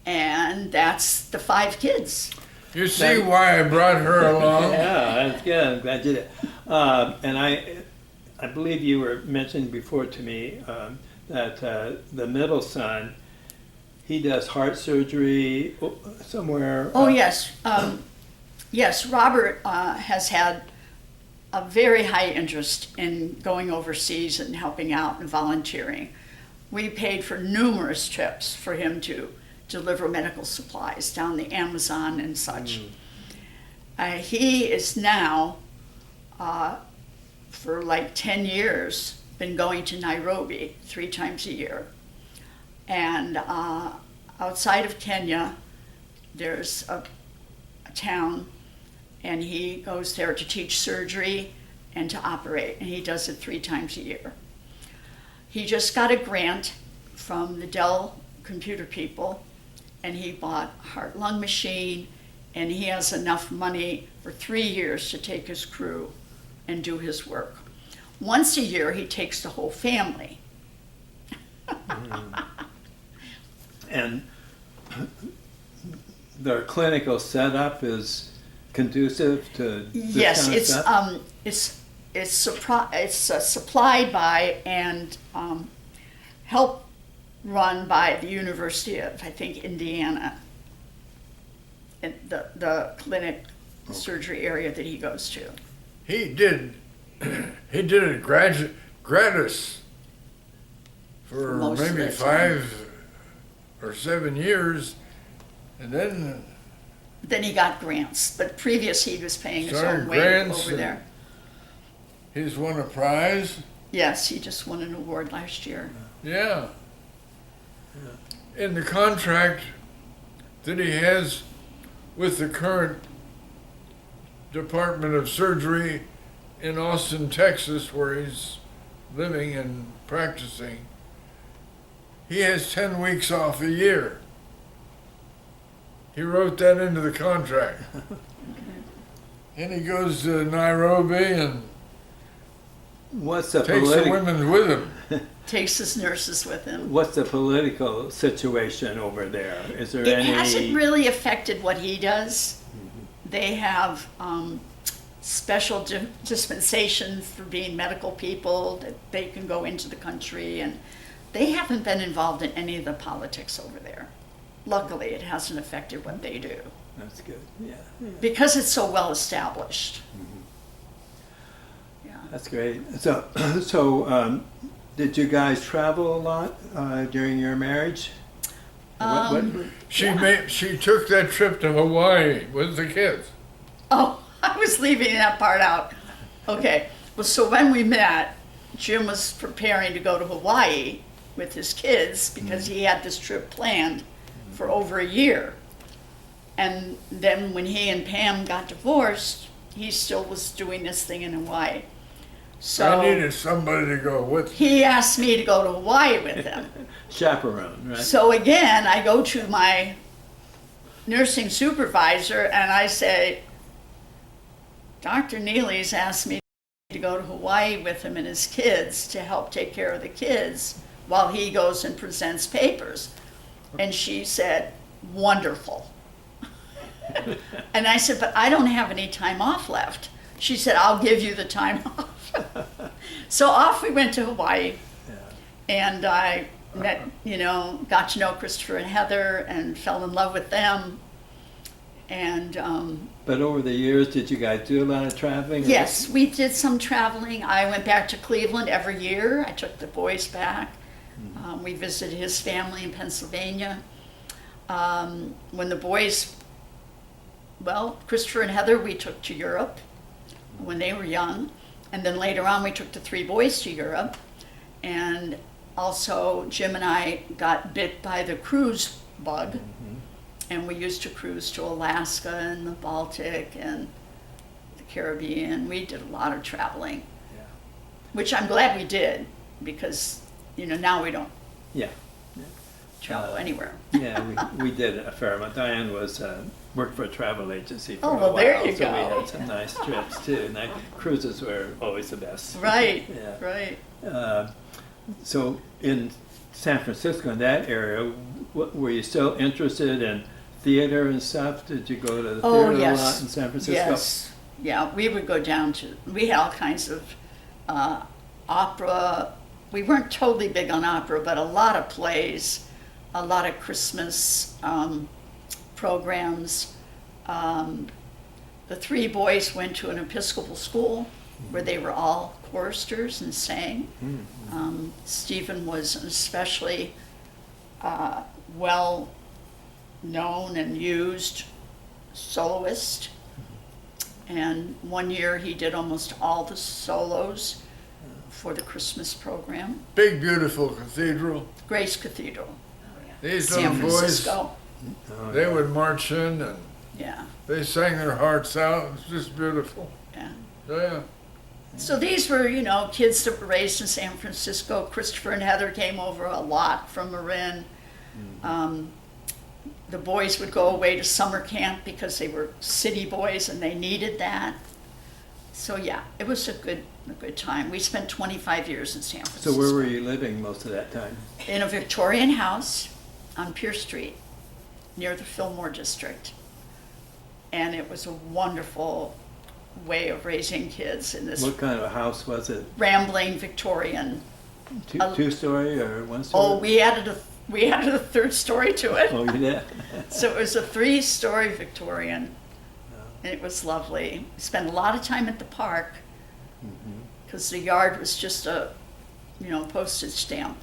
And that's the 5 kids. You see why I brought her along? Yeah, that's good. I'm glad you did. And I believe you were mentioning before to me that the middle son, he does heart surgery somewhere. Oh, yes. Yes, Robert has had a very high interest in going overseas and helping out and volunteering. We paid for numerous trips for him to deliver medical supplies down the Amazon and such. He is now, for like 10 years, been going to Nairobi 3 times a year. And outside of Kenya, there's a town and he goes there to teach surgery and to operate, and he does it 3 times a year. He just got a grant from the Dell computer people, and he bought a heart-lung machine, and he has enough money for 3 years to take his crew and do his work. Once a year, he takes the whole family. And their clinical setup is conducive to this Yes, kind of stuff? it's supplied by and help run by the University of, I think, Indiana, and the clinic surgery area that he goes to. He did it gratis for most of maybe the time. 5 or 7 years, and then He got grants, but previous he was paying his Started own way grants over and- there. he's won a prize. Yes, he just won an award last year. Yeah. In the contract that he has with the current Department of Surgery in Austin, Texas, where he's living and practicing, he has 10 weeks off a year. He wrote that into the contract. And he goes to Nairobi and What's the takes the women with him. Takes his nurses with him. What's the political situation over there? Is there It any? hasn't really affected what he does. They have special dispensations for being medical people, that they can go into the country, and they haven't been involved in any of the politics over there. Luckily, it hasn't affected what they do That's good. Yeah, because it's so well established. Yeah. that's great. So, did you guys travel a lot during your marriage? She took that trip to Hawaii with the kids. Oh, I was leaving that part out. Okay. Well, so when we met, Jim was preparing to go to Hawaii with his kids because he had this trip planned for over a year. And then when he and Pam got divorced, he still was doing this thing in Hawaii. So I needed somebody to go with me. he asked me to go to Hawaii with him. Chaperone, right? So again, I go to my nursing supervisor and I say, Dr. Neely's asked me to go to Hawaii with him and his kids to help take care of the kids while he goes and presents papers. And she said, wonderful. And I said, but I don't have any time off left. She said, I'll give you the time off. So off we went to Hawaii. And I met, got to know Christopher and Heather and fell in love with them. And But over the years, did you guys do a lot of traveling? yes, we did some traveling. I went back to Cleveland every year. I took the boys back. We visited his family in Pennsylvania. When the boys, Christopher and Heather, we took to Europe when they were young. And then later on, we took the 3 boys to Europe. And also, Jim and I got bit by the cruise bug. And we used to cruise to Alaska and the Baltic and the Caribbean. We did a lot of traveling, which I'm glad we did because, now we don't Yeah. travel anywhere. Yeah, we did a fair amount. Diane worked for a travel agency for Oh, a well, while, there you so we go. had some nice trips too. And cruises were always the best. Right, Yeah. right. So in San Francisco, in that area, were you still interested in theater and stuff? Did you go to the Oh, theater yes. a lot in San Francisco? Yes. Yeah, we would go down to, we had all kinds of opera. We weren't totally big on opera, but a lot of plays, a lot of Christmas programs. The 3 boys went to an Episcopal school where they were all choristers and sang. Stephen was an especially well known and used soloist. And one year he did almost all the solos for the Christmas program. Big, beautiful cathedral. Grace Cathedral, These San little boys, Francisco. Oh, they yeah. would march in and Yeah, They sang their hearts out. It was just beautiful. yeah. Yeah. So these were, you know, kids that were raised in San Francisco. Christopher and Heather came over a lot from Marin. The boys would go away to summer camp because they were city boys and they needed that. So yeah, it was a good time. We spent 25 years in San Francisco. So where were you living most of that time? In a Victorian house on Pierce Street, near the Fillmore District. And it was a wonderful way of raising kids in this What kind of house was it? rambling Victorian. Two-story or one-story? Oh, we added a third story to it. Oh, you did? So it was a 3-story Victorian, and it was lovely. We spent a lot of time at the park because the yard was just a, you know, postage stamp.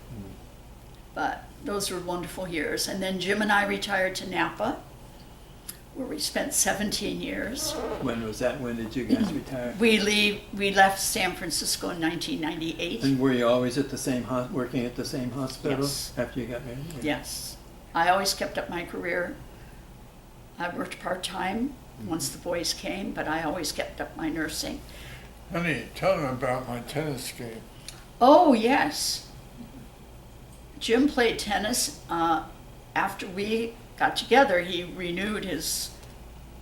But those were wonderful years. And then Jim and I retired to Napa, where we spent 17 years. When was that? When did you guys retire? We left San Francisco in 1998. And were you always at the same working at the same hospital Yes. after you got married? Yes. I always kept up my career. I worked part-time once the boys came, but I always kept up my nursing. Honey, tell them about my tennis game. Oh, yes. Jim played tennis. After we got together, he renewed his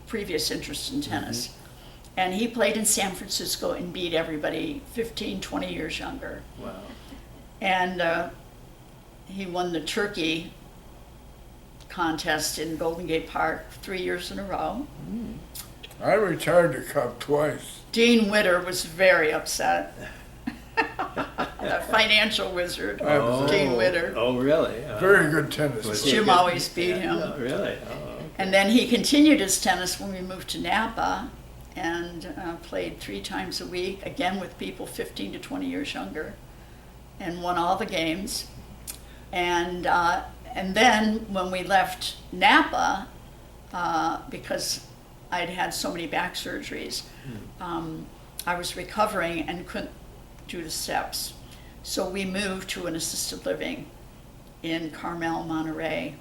previous interest in tennis. And he played in San Francisco and beat everybody 15, 20 years younger. Wow. And he won the turkey contest in Golden Gate Park 3 years in a row. I retired to Cup twice. Dean Witter was very upset. The financial wizard, Oh. Dean Witter. Oh, really? Very good tennis. Was player. he Jim good? always beat him. Oh, really? Oh, okay. And then he continued his tennis when we moved to Napa and played 3 times a week, again with people 15 to 20 years younger, and won all the games. And then when we left Napa, because I'd had so many back surgeries, I was recovering and couldn't do the steps. So we moved to an assisted living in Carmel, Monterey,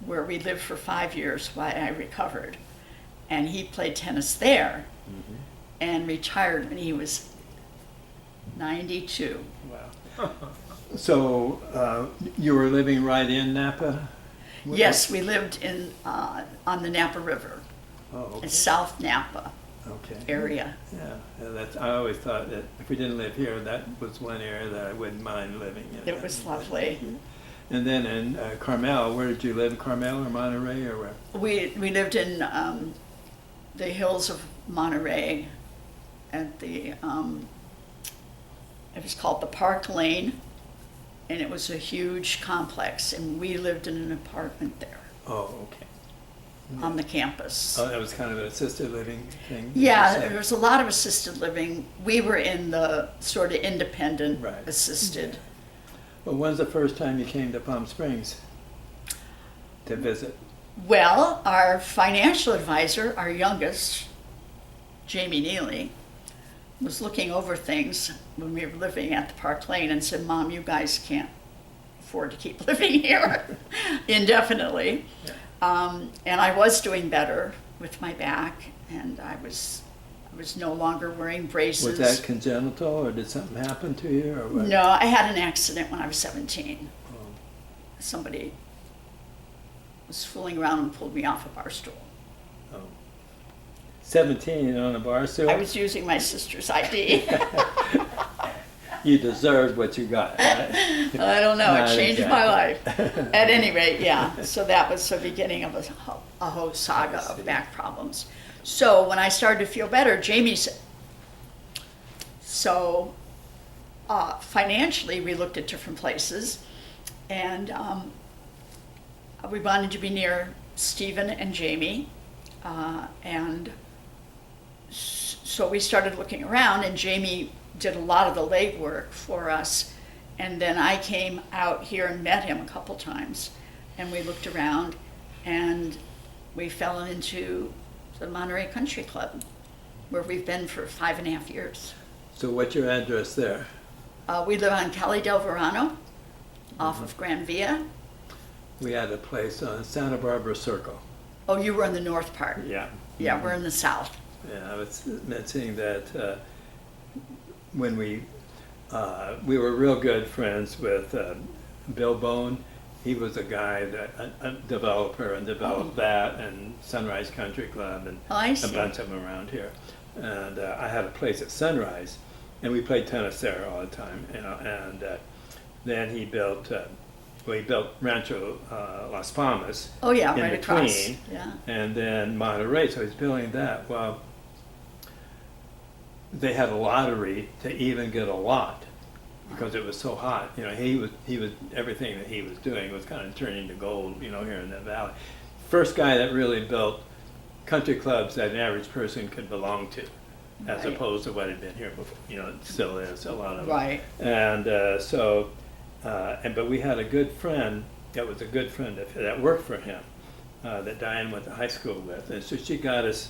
where we lived for 5 years while I recovered. And he played tennis there and retired when he was 92. Wow. So you were living right in Napa? Yes, we lived in on the Napa River, Oh, okay. in South Napa Okay. area. Yeah, that's. I always thought that if we didn't live here, that was one area that I wouldn't mind living in. It was lovely. And then in Carmel, where did you live? Carmel or Monterey or where? We lived in the hills of Monterey at the, it was called the Park Lane, and it was a huge complex, and we lived in an apartment there Oh, okay. on the campus. Oh, that was kind of an assisted living thing? did you Yeah, say? there was a lot of assisted living. We were in the sort of independent Right. assisted. Well, when's the first time you came to Palm Springs to visit? Well, our financial advisor, our youngest, Jamie Neely, was looking over things when we were living at the Park Lane and said, "Mom, you guys can't afford to keep living here indefinitely." And I was doing better with my back, and I was no longer wearing braces. Was that congenital, or did something happen to you, or what? No, I had an accident when I was 17. Oh. Somebody was fooling around and pulled me off a bar stool. Oh. 17 on a bar stool? I was using my sister's ID. You deserved what you got, right? I don't know, Not it changed my life. exactly. At any rate, yeah, so that was the beginning of a whole saga I see. of back problems. So when I started to feel better, Jamie said, so financially we looked at different places, and we wanted to be near Stephen and Jamie, and so we started looking around, and Jamie did a lot of the legwork for us. And then I came out here and met him a couple times, and we looked around, and we fell into the Monterey Country Club, where we've been for 5.5 years. So what's your address there? We live on Calle del Verano, off of Gran Via. We had a place on Santa Barbara Circle. Oh, you were in the north part. Yeah. Yeah, we're in the south. Yeah, I was mentioning that when we were real good friends with Bill Bone. He was a guy that a developer and developed that and Sunrise Country Club and Oh, I a see. bunch of them around here. And I had a place at Sunrise, and we played tennis there all the time. You know, and then he built Rancho Las Palmas. Oh, yeah, in right between, across. Yeah. and then Monterey. So he's building that. Well, they had a lottery to even get a lot because it was so hot. You know, he was everything that he was doing was kind of turning to gold. You know, here in the valley. First guy that really built country clubs that an average person could belong to, as Right. opposed to what had been here before. You know, it still is a lot of them. Right. And but we had a good friend that was a good friend that worked for him, that Diane went to high school with, and so she got us,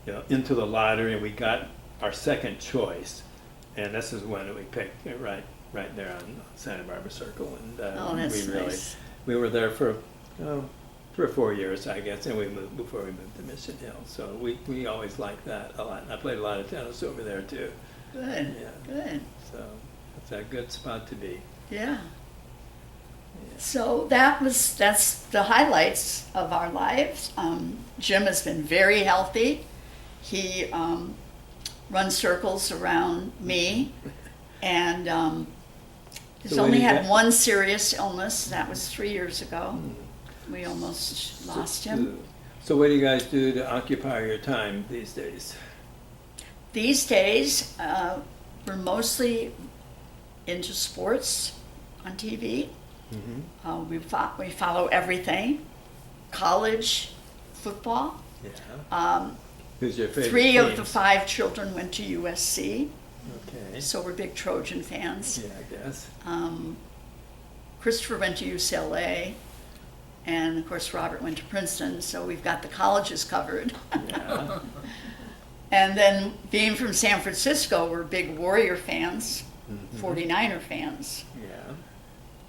you know, into the lottery, and we got our second choice, and this is when we picked it right there on Santa Barbara Circle, and Oh, that's nice. we were there for 3 or 4 years, I guess, and we moved before we moved to Mission Hill, so we always liked that a lot, and I played a lot of tennis over there too. Good. Yeah. Good. So it's a good spot to be. Yeah. So that's the highlights of our lives. Jim has been very healthy. He runs circles around me, and he's So when only you had got- one serious illness. That was 3 years ago. We almost lost him. So what do you guys do to occupy your time these days? These days, we're mostly into sports on TV. We follow everything, college, football. Yeah. Who's your favorite 3 of the teams? 5 children went to USC, Okay. so we're big Trojan fans. Yeah, I guess. Christopher went to UCLA, and of course Robert went to Princeton, so we've got the colleges covered. Yeah. And then being from San Francisco, we're big Warrior fans, 49er fans. Yeah.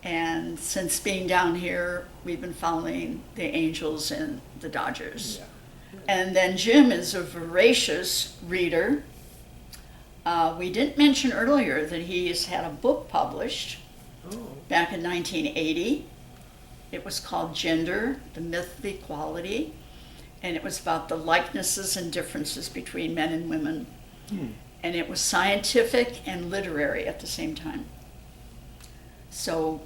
And since being down here, we've been following the Angels and the Dodgers. Yeah. And then Jim is a voracious reader. We didn't mention earlier that he has had a book published Oh. back in 1980. It was called Gender, the Myth of Equality, and it was about the likenesses and differences between men and women. And it was scientific and literary at the same time. So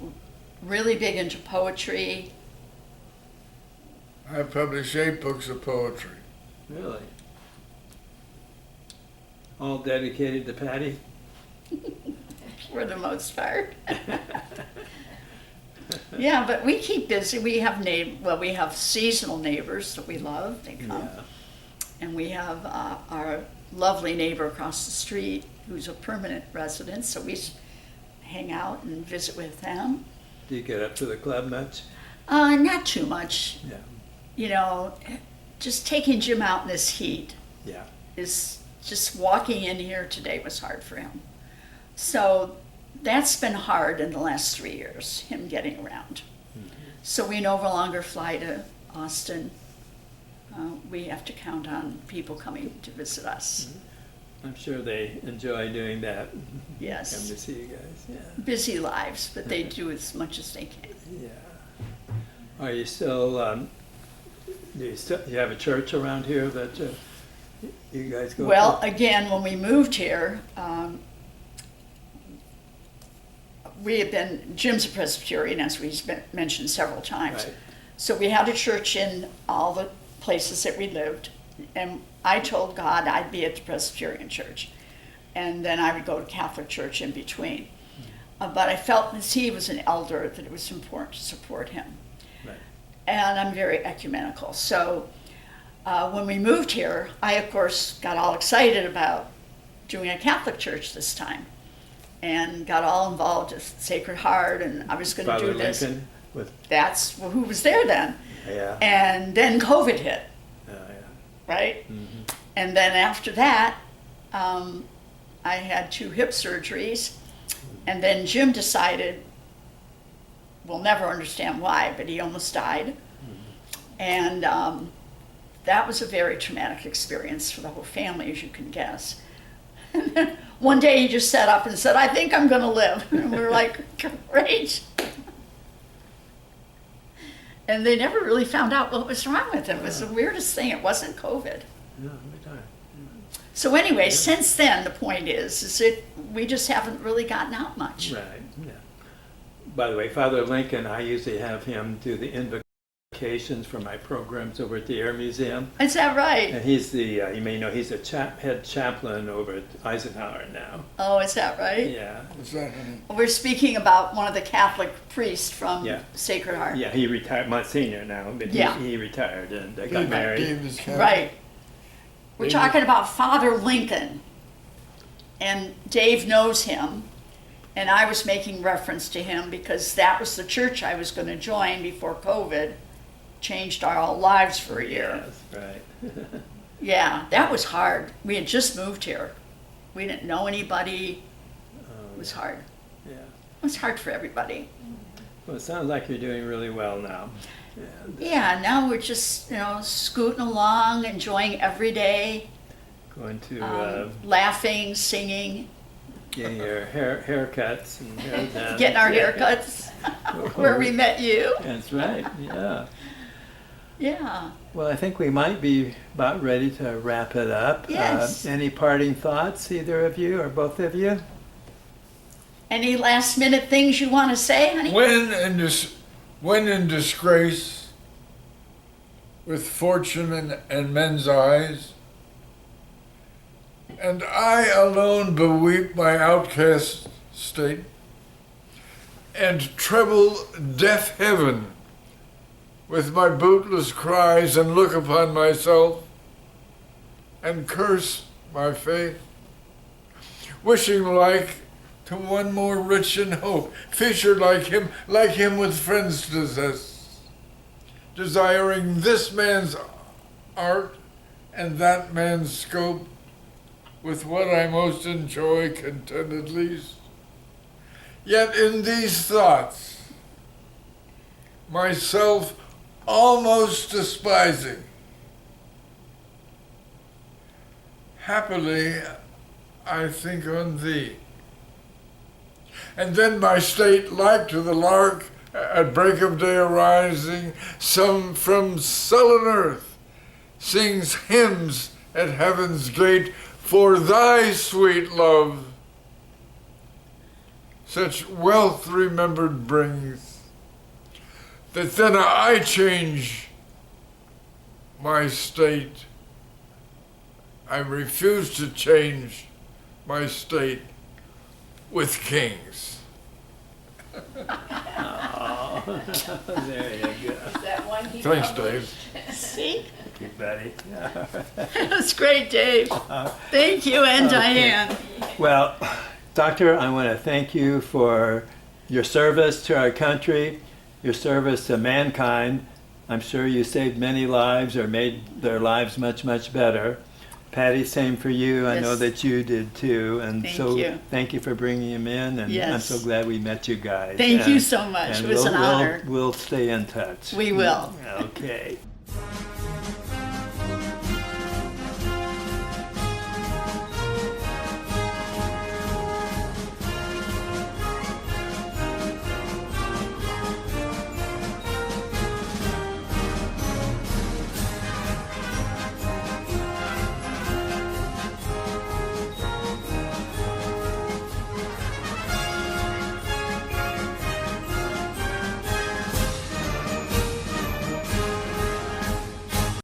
really big into poetry. I published 8 books of poetry. Really? All dedicated to Patty? For the most part. Yeah, but we keep busy. We have we have seasonal neighbors that we love. They come, Yeah. and we have our lovely neighbor across the street who's a permanent resident. So we hang out and visit with them. Do you get up to the club much? Not too much. Yeah. You know, just taking Jim out in this heat Yeah. is just walking in here today was hard for him. So that's been hard in the last 3 years, him getting around. So we no longer fly to Austin. We have to count on people coming to visit us. I'm sure they enjoy doing that. Yes. Come to see you guys. Yeah. Busy lives, but they do as much as they can. Yeah. Are you still? Do you have a church around here that you guys go Well, to? again, when we moved here, we have been, Jim's a Presbyterian, as we've mentioned several times. Right. So we had a church in all the places that we lived, and I told God I'd be at the Presbyterian church, and then I would go to Catholic church in between. But I felt, as he was an elder, that it was important to support him. Right. And I'm very ecumenical. So when we moved here, I, of course, got all excited about doing a Catholic church this time, and got all involved with Sacred Heart, and I was going to Father do this. Lincoln with. That's who was there then. Yeah. And then COVID hit, Yeah. right? And then after that, I had 2 hip surgeries, and then Jim decided, we'll never understand why, but he almost died. And that was a very traumatic experience for the whole family, as you can guess. And then one day he just sat up and said, "I think I'm going to live." And we were like, "Great." And they never really found out what was wrong with him. It was the weirdest thing. It wasn't COVID. Yeah, every time. So anyway, since then, the point is that we just haven't really gotten out much. Right, yeah. By the way, Father Lincoln, I usually have him do the invocations for my programs over at the Air Museum. Is that right? And he's the, you may know, he's a head chaplain over at Eisenhower now. Oh, is that right? Yeah. What's that? We're speaking about one of the Catholic priests from Yeah. Sacred Heart. Yeah, he retired, Monsignor now, but Yeah. he retired and got married. Dave is Catholic. Right. We're Maybe- talking about Father Lincoln. And Dave knows him. And I was making reference to him because that was the church I was going to join before COVID changed our lives for a year. Yes, right. Yeah, that was hard. We had just moved here. We didn't know anybody. It was hard. Yeah. It was hard for everybody. Well, it sounds like you're doing really well now. And Yeah, now we're just, scooting along, enjoying every day, going to laughing, singing, getting your haircuts and hair done. getting our haircuts where we met you. That's right, yeah. Yeah. Well, I think we might be about ready to wrap it up. Yes. Any parting thoughts, either of you or both of you? Any last minute things you want to say, honey? When in disgrace, with fortune and men's eyes, and I alone beweep my outcast state, and treble deaf heaven with my bootless cries, and look upon myself, and curse my fate, wishing like to one more rich in hope, fisher like him with friends possess, desiring this man's art and that man's scope, with what I most enjoy contented least. Yet in these thoughts, myself almost despising, happily I think on thee. And then my state, like to the lark at break of day arising, some from sullen earth sings hymns at heaven's gate for thy sweet love. Such wealth remembered brings, that then I change my state. I refuse to change my state with kings. Oh, there you go. That one he Thanks, published. Dave. See? Thank you, buddy. That's great, Dave. Thank you, and Diane. Well, Doctor, I want to thank you for your service to our country, your service to mankind. I'm sure you saved many lives or made their lives much, much better. Patty, same for you. I know Yes. that you did too. And Thank so you. thank you for bringing him in. And I'm Yes. so glad we met you guys. Thank you And- so much. and It was an honor. We'll stay in touch. We will. Okay.